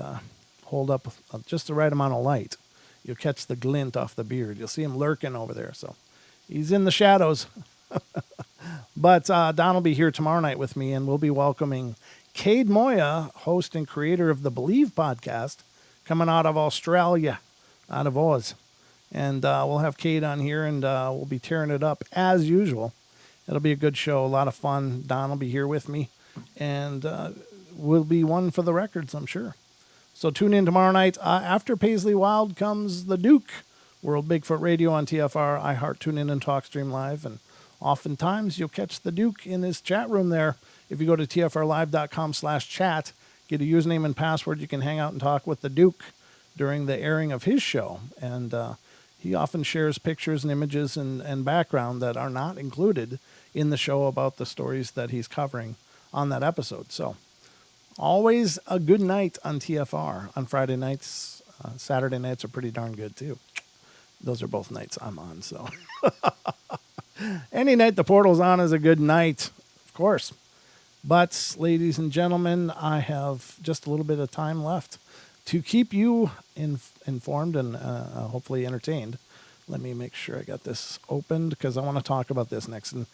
hold up just the right amount of light, you'll catch the glint off the beard. You'll see him lurking over there. So he's in the shadows. But Don will be here tomorrow night with me, and we'll be welcoming Cade Moya, host and creator of the Believe podcast, coming out of Australia, out of Oz. And we'll have Cade on here, and we'll be tearing it up as usual. It'll be a good show, a lot of fun. Don will be here with me, and will be one for the records, I'm sure. So tune in tomorrow night. After Paisley Wild comes the Duke, World Bigfoot Radio on TFR, iHeart, TuneIn, and TalkStream Live. And oftentimes you'll catch the Duke in his chat room there. If you go to tfrlive.com/chat, get a username and password, you can hang out and talk with the Duke during the airing of his show. And he often shares pictures and images and background that are not included in the show about the stories that he's covering on that episode. So always a good night on TFR on Friday nights. Saturday nights are pretty darn good too. Those are both nights I'm on. So any night the portal's on is a good night, of course. But ladies and gentlemen, I have just a little bit of time left to keep you informed and hopefully entertained. Let me make sure I got this opened because I want to talk about this next. And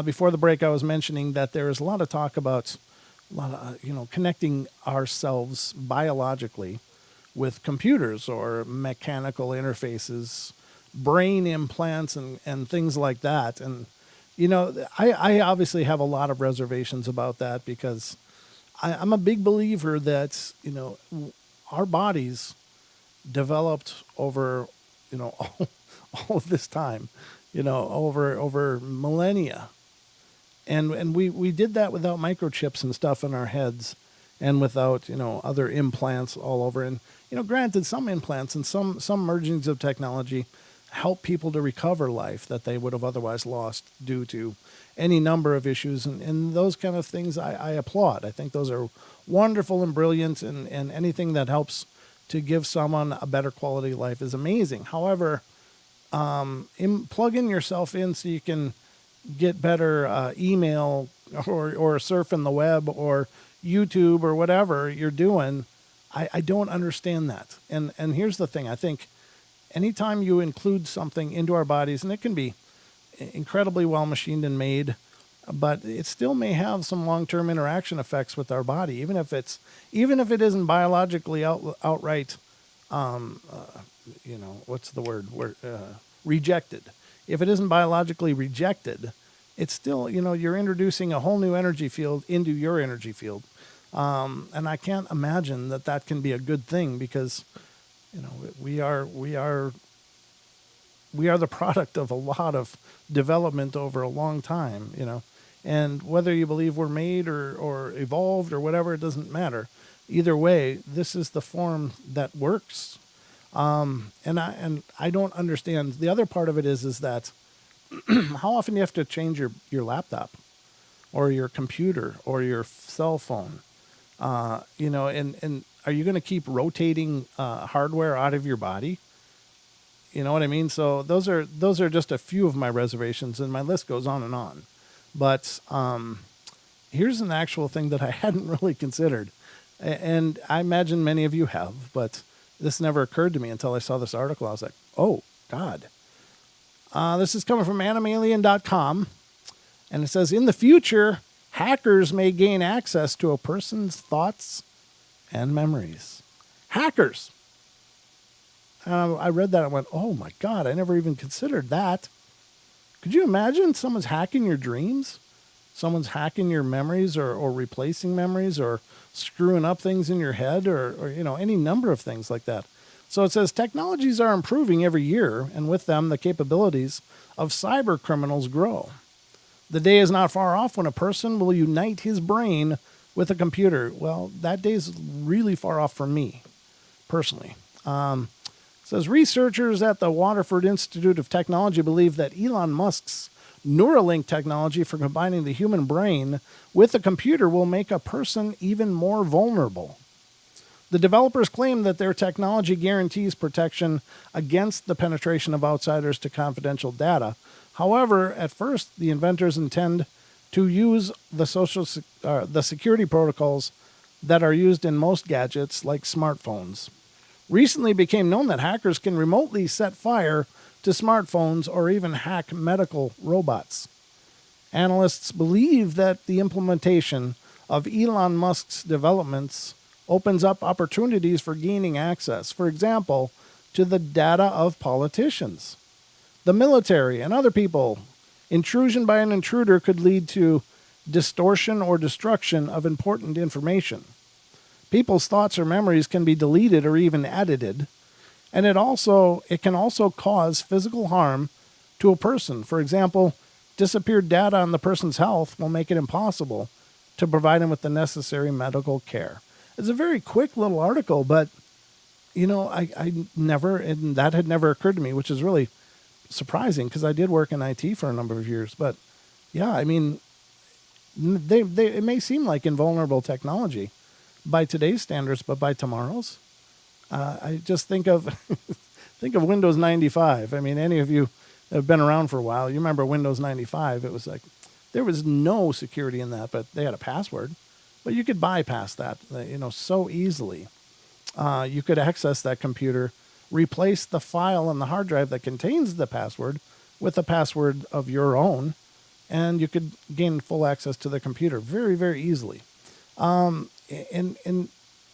before the break, I was mentioning that there is a lot of talk about connecting ourselves biologically with computers or mechanical interfaces, brain implants, and things like that. And I obviously have a lot of reservations about that because I'm a big believer that our bodies developed over all of this time, over millennia. And we did that without microchips and stuff in our heads and without, other implants all over. And, granted, some implants and some mergings of technology help people to recover life that they would have otherwise lost due to any number of issues. And those kind of things I applaud. I think those are wonderful and brilliant, and anything that helps to give someone a better quality of life is amazing. However, plugging yourself in so you can get better email or surfing the web or YouTube or whatever you're doing, I don't understand that. And here's the thing. I think anytime you include something into our bodies, and it can be incredibly well machined and made, but it still may have some long-term interaction effects with our body, even if it isn't biologically outright, what's the word? Rejected. If it isn't biologically rejected, it's still, you're introducing a whole new energy field into your energy field. And I can't imagine that can be a good thing because, we are the product of a lot of development over a long time, and whether you believe we're made or evolved or whatever, it doesn't matter. Either way, this is the form that works. And I don't understand. The other part of it is that how often do you have to change your laptop or your computer or your cell phone? And are you going to keep rotating hardware out of your body? You know what I mean? So those are just a few of my reservations, and my list goes on and on. But here's an actual thing that I hadn't really considered, and I imagine many of you have, but this never occurred to me until I saw this article. I was like, oh, God. This is coming from animalien.com, and it says, in the future, hackers may gain access to a person's thoughts and memories. Hackers. I read that and went, oh, my God, I never even considered that. Could you imagine someone's hacking your dreams? Someone's hacking your memories or replacing memories or screwing up things in your head or any number of things like that. So it says technologies are improving every year, and with them, the capabilities of cyber criminals grow. The day is not far off when a person will unite his brain with a computer. Well, that day's really far off for me, personally. It says researchers at the Waterford Institute of Technology believe that Elon Musk's Neuralink technology for combining the human brain with a computer will make a person even more vulnerable. The developers claim that their technology guarantees protection against the penetration of outsiders to confidential data. However, at first, the inventors intend to use the security protocols that are used in most gadgets like smartphones. Recently became known that hackers can remotely set fire to smartphones or even hack medical robots. Analysts believe that the implementation of Elon Musk's developments opens up opportunities for gaining access, for example, to the data of politicians, the military, and other people. Intrusion by an intruder could lead to distortion or destruction of important information. People's thoughts or memories can be deleted or even edited, and it can also cause physical harm to a person. For example, disappeared data on the person's health will make it impossible to provide him with the necessary medical care. It's a very quick little article, but that had never occurred to me, which is really surprising because I did work in IT for a number of years. But yeah, I mean, it may seem like invulnerable technology by today's standards, but by tomorrow's, I just think of Windows 95. I mean, any of you that have been around for a while, you remember Windows 95. It was like there was no security in that, but they had a password. But you could bypass that, so easily. You could access that computer, replace the file on the hard drive that contains the password with a password of your own, and you could gain full access to the computer very, very easily. And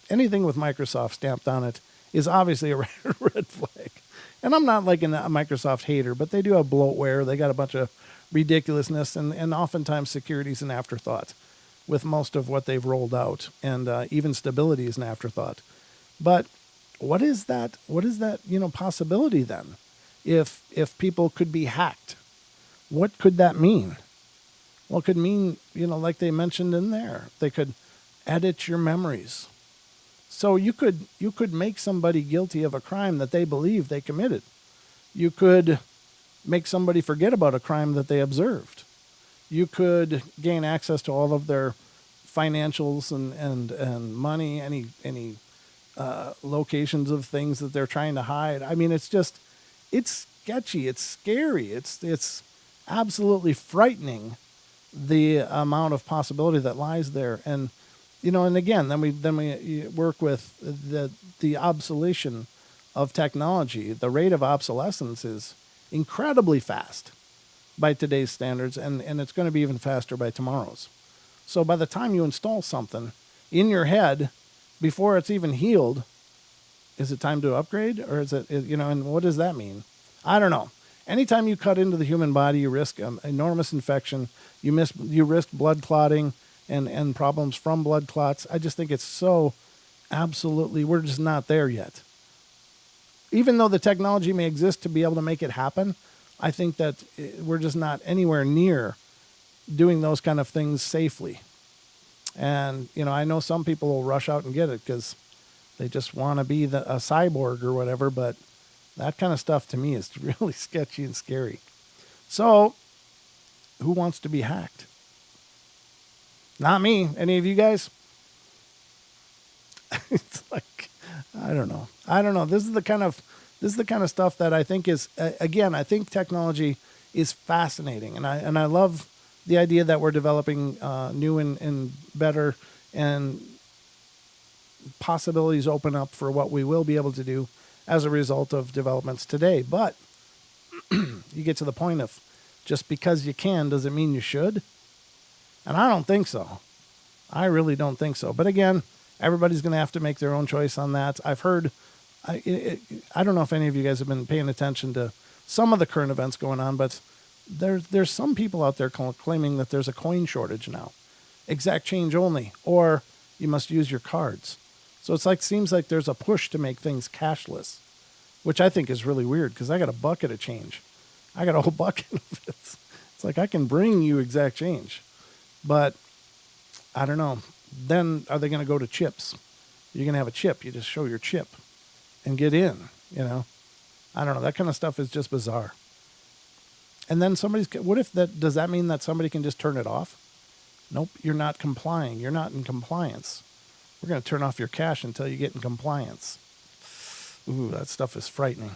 anything with Microsoft stamped on it is obviously a red flag. And I'm not like a Microsoft hater, but they do have bloatware. They got a bunch of ridiculousness, and oftentimes security is an afterthought with most of what they've rolled out, and even stability is an afterthought. But what is that possibility then? If people could be hacked, what could that mean? Well, it could mean, like they mentioned in there, they could edit your memories. So you could make somebody guilty of a crime that they believe they committed. You could make somebody forget about a crime that they observed. You could gain access to all of their financials and money, any locations of things that they're trying to hide. I mean, it's sketchy, it's scary, it's absolutely frightening, the amount of possibility that lies there. And and again, then we work with the obsolescence of technology. The rate of obsolescence is incredibly fast by today's standards, and it's going to be even faster by tomorrow's. So by the time you install something in your head, before it's even healed, is it time to upgrade? Or is it, and what does that mean? I don't know. Anytime you cut into the human body, you risk enormous infection. You risk blood clotting and problems from blood clots. I just think it's so absolutely, we're just not there yet. Even though the technology may exist to be able to make it happen, I think that we're just not anywhere near doing those kind of things safely. And, I know some people will rush out and get it because they just want to be a cyborg or whatever, but that kind of stuff to me is really sketchy and scary. So, who wants to be hacked? Not me. Any of you guys? It's like, I don't know. This is the kind of stuff that I think is, again, I think technology is fascinating, and I love the idea that we're developing new and better, and possibilities open up for what we will be able to do as a result of developments today. But you get to the point of just because you can, does it mean you should? And I don't think so. I really don't think so. But again, everybody's going to have to make their own choice on that. I've heard, I don't know if any of you guys have been paying attention to some of the current events going on, but there's some people out there claiming that there's a coin shortage now. Exact change only, or you must use your cards. So seems like there's a push to make things cashless, which I think is really weird because I got a bucket of change. I got a whole bucket of it. It's like I can bring you exact change. But I don't know. then are they going to go to chips? You're going to have a chip. You just show your chip and get in, you know. I don't know. That kind of stuff is just bizarre. And then what if does that mean that somebody can just turn it off? Nope, you're not complying. You're not in compliance. We're going to turn off your cache until you get in compliance. Ooh, that stuff is frightening.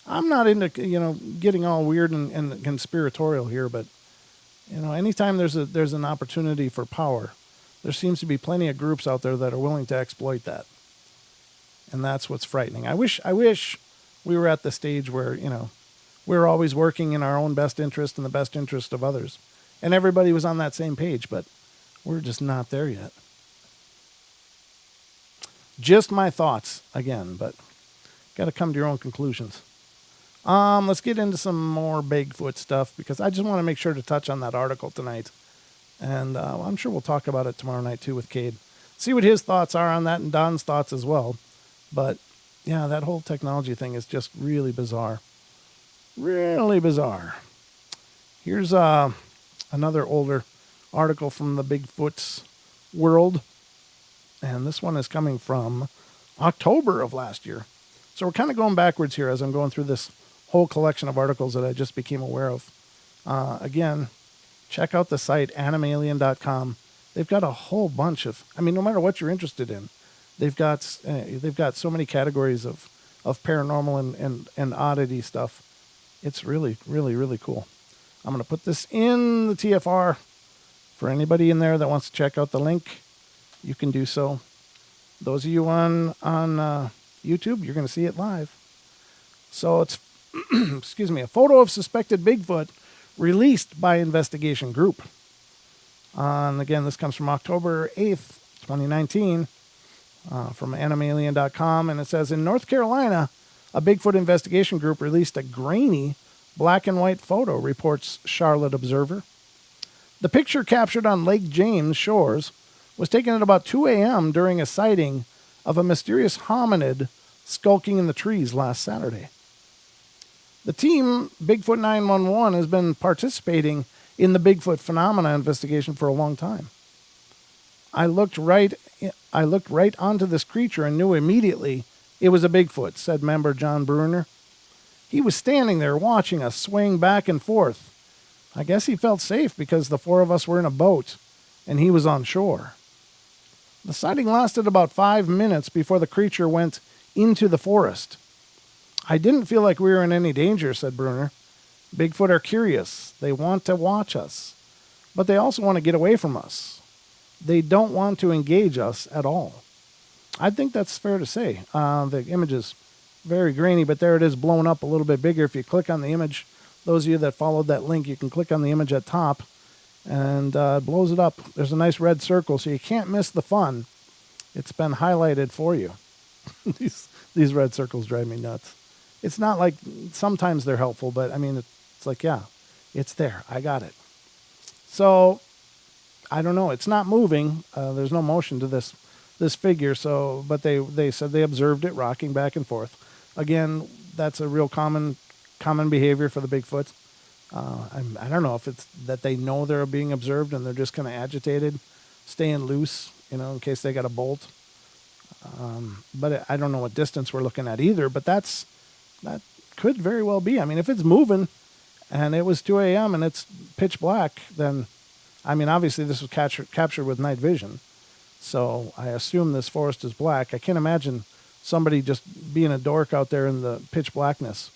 I'm not into, getting all weird and conspiratorial here, but, anytime there's an opportunity for power, there seems to be plenty of groups out there that are willing to exploit that. And that's what's frightening. I wish we were at the stage where, we're always working in our own best interest and the best interest of others. And everybody was on that same page, but we're just not there yet. Just my thoughts again, but got to come to your own conclusions. Let's get into some more Bigfoot stuff because I just want to make sure to touch on that article tonight. And I'm sure we'll talk about it tomorrow night too with Cade. See what his thoughts are on that and Don's thoughts as well. But yeah, that whole technology thing is just really bizarre. Really bizarre. Here's another older article from the Bigfoot's world. And this one is coming from October of last year. So we're kind of going backwards here as I'm going through this whole collection of articles that I just became aware of. Again, check out the site animalien.com. They've got a whole bunch of, no matter what you're interested in, they've got so many categories of paranormal and oddity stuff. It's really, really, really cool. I'm going to put this in the TFR for anybody in there that wants to check out the link. You can do so. Those of you on YouTube, you're going to see it live. So it's, a photo of suspected Bigfoot released by investigation group. And again, this comes from October 8th, 2019, from animalien.com. And it says, in North Carolina, a Bigfoot investigation group released a grainy black and white photo, reports Charlotte Observer. The picture captured on Lake James shores was taken at about 2 a.m. during a sighting of a mysterious hominid skulking in the trees last Saturday. The team, Bigfoot 911, has been participating in the Bigfoot phenomena investigation for a long time. I looked right onto this creature and knew immediately it was a Bigfoot, said member John Bruner. He was standing there watching us swing back and forth. I guess he felt safe because the four of us were in a boat and he was on shore. The sighting lasted about 5 minutes before the creature went into the forest. I didn't feel like we were in any danger, said Bruner. Bigfoot are curious. They want to watch us, but they also want to get away from us. They don't want to engage us at all. I think that's fair to say. The image is very grainy, but there it is blown up a little bit bigger. If you click on the image, those of you that followed that link, you can click on the image at top and it blows it up. There's a nice red circle, so you can't miss the fun. It's been highlighted for you. These red circles drive me nuts. It's not like sometimes they're helpful, but it's like, yeah, it's there. I got it. So I don't know. It's not moving. There's no motion to this figure. So, but they said they observed it rocking back and forth. Again, that's a real common behavior for the Bigfoot. I don't know if it's that they know they're being observed and they're just kind of agitated, staying loose, in case they got a bolt. But I don't know what distance we're looking at either. But that could very well be. If it's moving and it was 2 a.m. and it's pitch black, then obviously this was captured with night vision. So I assume this forest is black. I can't imagine somebody just being a dork out there in the pitch blackness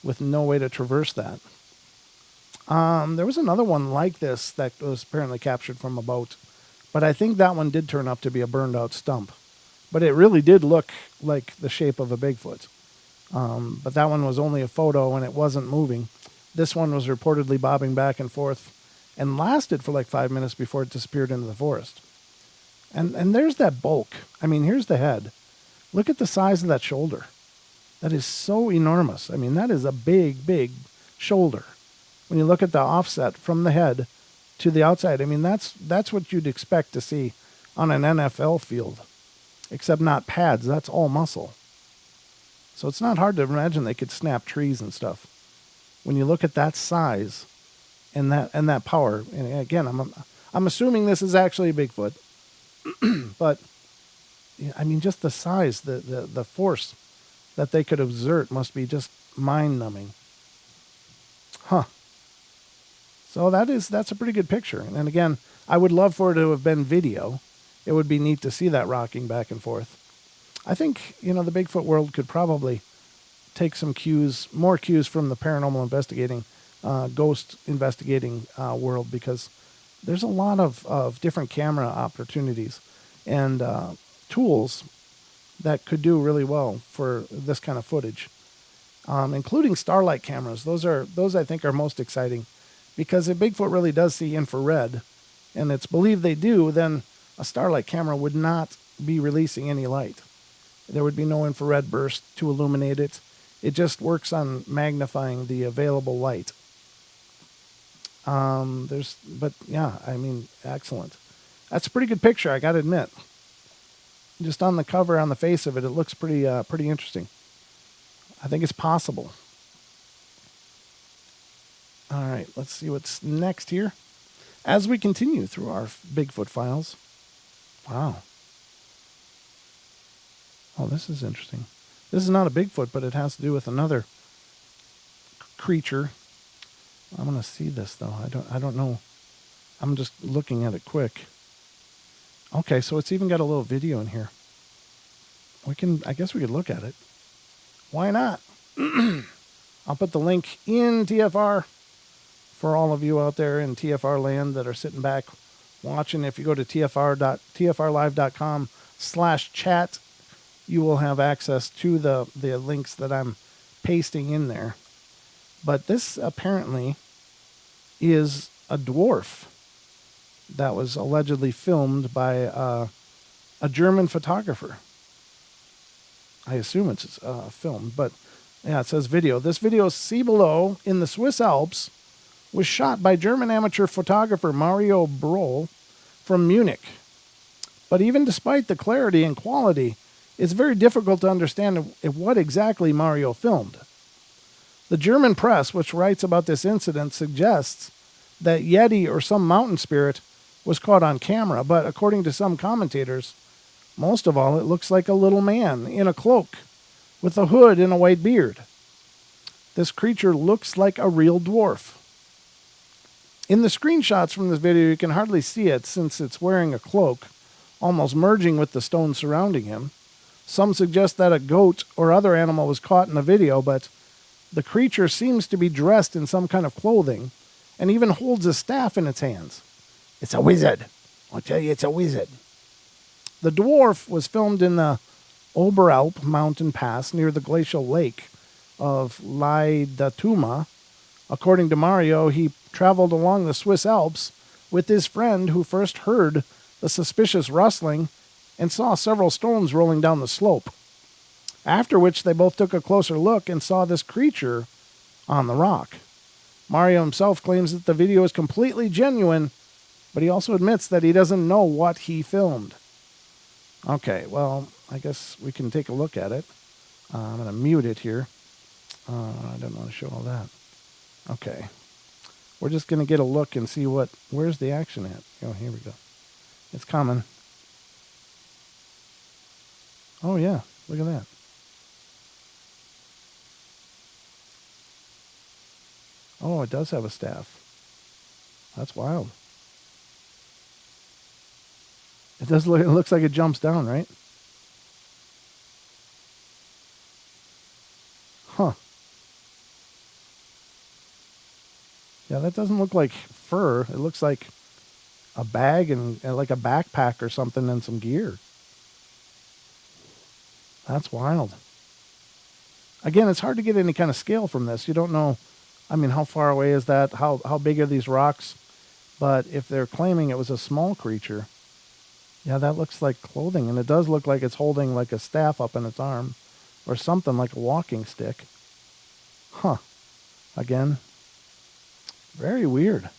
with no way to traverse that. There was another one like this that was apparently captured from a boat, but I think that one did turn up to be a burned out stump. But it really did look like the shape of a Bigfoot. But that one was only a photo and it wasn't moving. This one was reportedly bobbing back and forth and lasted for like 5 minutes before it disappeared into the forest. And there's that bulk. Here's the head. Look at the size of that shoulder. That is so enormous. That is a big, big shoulder. When you look at the offset from the head to the outside, that's what you'd expect to see on an NFL field, except not pads. That's all muscle. So it's not hard to imagine they could snap trees and stuff. When you look at that size and that power, and again, I'm assuming this is actually a Bigfoot. But yeah, I mean, just the size, the force that they could exert must be just mind-numbing. Huh. So that's a pretty good picture. And again, I would love for it to have been video. It would be neat to see that rocking back and forth. I think, the Bigfoot world could probably take some more cues from the paranormal investigating, ghost investigating world, because there's a lot of different camera opportunities and tools that could do really well for this kind of footage, including starlight cameras. Those I think are most exciting, because if Bigfoot really does see infrared, and it's believed they do, then a starlight camera would not be releasing any light. There would be no infrared burst to illuminate it. It just works on magnifying the available light. But yeah, I mean, excellent. That's a pretty good picture, I got to admit. Just on the cover, on the face of it, it looks pretty interesting. I think it's possible. All right, let's see what's next here. As we continue through our Bigfoot files. Wow. Oh, this is interesting. This is not a Bigfoot, but it has to do with another creature. I'm going to see this, though. I don't know. I'm just looking at it quick. Okay, so it's even got a little video in here. I guess we could look at it. Why not? I'll put the link in TFR for all of you out there in TFR land that are sitting back watching. If you go to tfrlive.com/chat, you will have access to the links that I'm pasting in there. But this apparently is a dwarf that was allegedly filmed by a German photographer. I assume it's filmed, but yeah, it says video. This video, See Below, in the Swiss Alps, was shot by German amateur photographer Mario Broll from Munich. But even despite the clarity and quality, it's very difficult to understand what exactly Mario filmed. The German press, which writes about this incident, suggests that Yeti or some mountain spirit was caught on camera, but according to some commentators, most of all, it looks like a little man in a cloak with a hood and a white beard. This creature looks like a real dwarf. In the screenshots from this video, you can hardly see it since it's wearing a cloak, almost merging with the stone surrounding him. Some suggest that a goat or other animal was caught in the video, but the creature seems to be dressed in some kind of clothing and even holds a staff in its hands. It's a wizard. I'll tell you, it's a wizard. The dwarf was filmed in the Oberalp mountain pass near the glacial lake of Leidatuma. According to Mario, he traveled along the Swiss Alps with his friend who first heard the suspicious rustling and saw several stones rolling down the slope. After which they both took a closer look and saw this creature on the rock. Mario himself claims that the video is completely genuine, but he also admits that he doesn't know what he filmed. Okay, well, I guess we can take a look at it. I'm going to mute it here. I don't want to show all that. Okay. We're just going to get a look and see where's the action at. Oh, here we go. It's coming. Oh, yeah. Look at that. Oh, it does have a staff. That's wild. It looks like it jumps down, right? Huh. Yeah, that doesn't look like fur. It looks like a bag and like a backpack or something and some gear. That's wild. Again, it's hard to get any kind of scale from this. You don't know, I mean, how far away is that? How big are these rocks? But if they're claiming it was a small creature, yeah, that looks like clothing. And it does look like it's holding like a staff up in its arm or something like a walking stick. Huh. Again, very weird.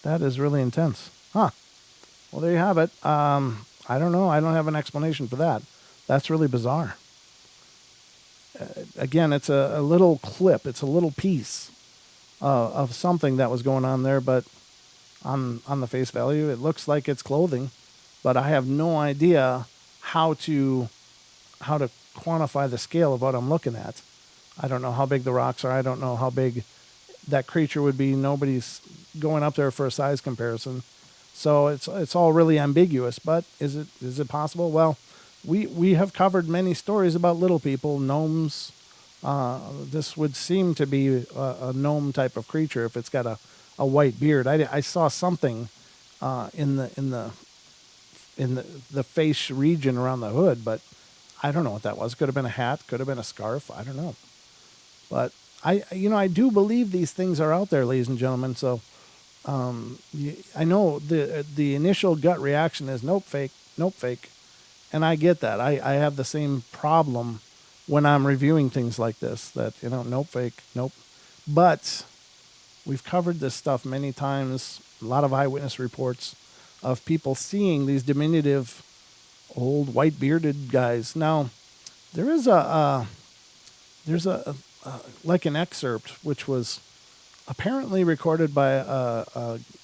That is really intense. Huh. Well, there you have it. I don't know. I don't have an explanation for that. That's really bizarre. Again, it's a little clip. It's a little piece of something that was going on there, but on the face value. It looks like it's clothing, but I have no idea how to quantify the scale of what I'm looking at. I don't know how big the rocks are. I don't know how big that creature would be. Nobody's going up there for a size comparison. So it's all really ambiguous, but is it possible? Well, we have covered many stories about little people, gnomes. This would seem to be a gnome type of creature if it's got a white beard. I saw something in the face region around the hood, but I don't know what that was. Could have been a hat, could have been a scarf. I don't know. But I do believe these things are out there, ladies and gentlemen. So I know the initial gut reaction is nope, fake, and I get that. I have the same problem when I'm reviewing things like this. That nope, fake, nope. But we've covered this stuff many times. A lot of eyewitness reports of people seeing these diminutive old white bearded guys. Now there is there's like an excerpt which was apparently recorded by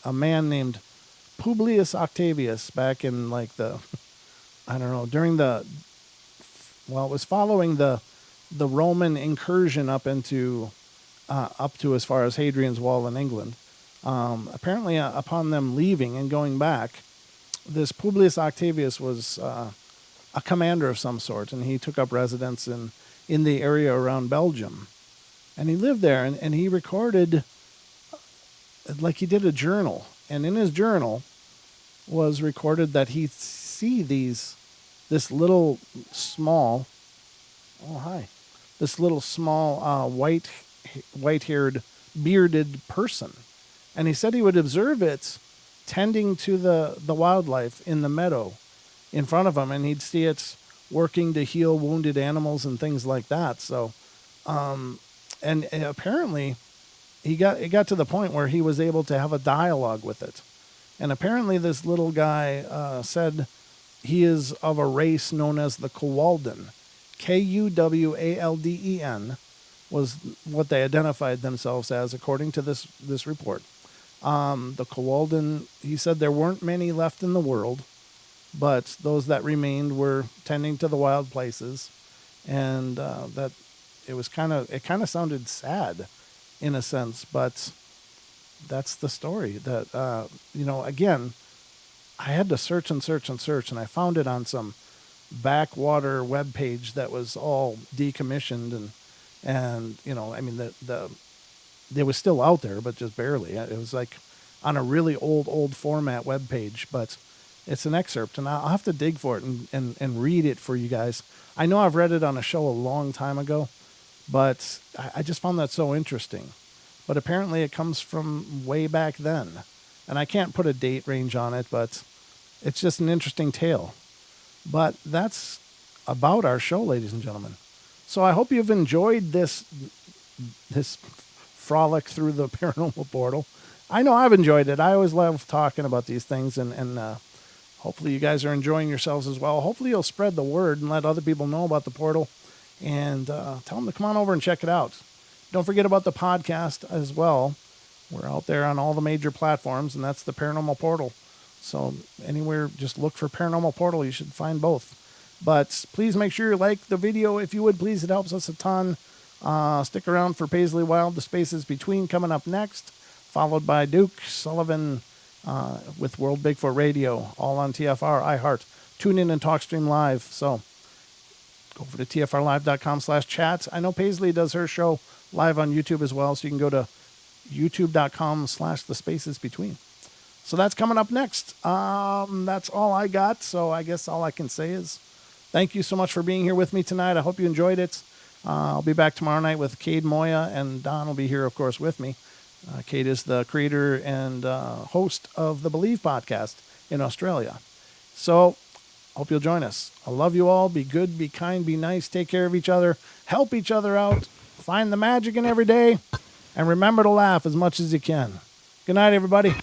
a man named Publius Octavius back in like during it was following the Roman incursion up to as far as Hadrian's Wall in England. Apparently upon them leaving and going back, this Publius Octavius was a commander of some sort, and he took up residence in the area around Belgium. And he lived there, and he recorded, like he did a journal. And in his journal was recorded that he'd see this little small white-haired, bearded person. And he said he would observe it tending to the wildlife in the meadow in front of him, and he'd see it working to heal wounded animals and things like that. So, and apparently it got to the point where he was able to have a dialogue with it. And apparently this little guy said he is of a race known as the Kuwalden. Kuwalden was what they identified themselves as, according to this report. The Kuwalden, he said there weren't many left in the world, but those that remained were tending to the wild places, and that it kind of sounded sad in a sense, but that's the story. That again, I had to search, and I found it on some backwater web page that was all decommissioned, and it was still out there, but just barely. It was like on a really old format web page, but it's an excerpt, and I'll have to dig for it and read it for you guys. I know I've read it on a show a long time ago, but I just found that so interesting. But apparently it comes from way back then, and I can't put a date range on it, but it's just an interesting tale. But that's about our show, ladies and gentlemen. So I hope you've enjoyed this frolic through the paranormal portal. I know I've enjoyed it. I always love talking about these things, and hopefully you guys are enjoying yourselves as well. Hopefully you'll spread the word and let other people know about the portal, and tell them to come on over and check it out. Don't forget about the podcast as well. We're out there on all the major platforms, and that's the Paranormal Portal. So anywhere, just look for Paranormal Portal. You should find both. But please make sure you like the video if you would, please. It helps us a ton. Stick around for Paisley Wild, The Spaces Between, coming up next, followed by Duke Sullivan with World Bigfoot Radio, all on TFR, iHeart. Tune in and TalkStream Live. So go over to tfrlive.com/chat. I know Paisley does her show live on YouTube as well, so you can go to youtube.com/thespacesbetween. So that's coming up next. That's all I got. So I guess all I can say is thank you so much for being here with me tonight. I hope you enjoyed it. I'll be back tomorrow night with Cade Moya, and Don will be here, of course, with me. Cade is the creator and host of the Believe podcast in Australia. So hope you'll join us. I love you all. Be good, be kind, be nice. Take care of each other. Help each other out. Find the magic in every day. And remember to laugh as much as you can. Good night, everybody.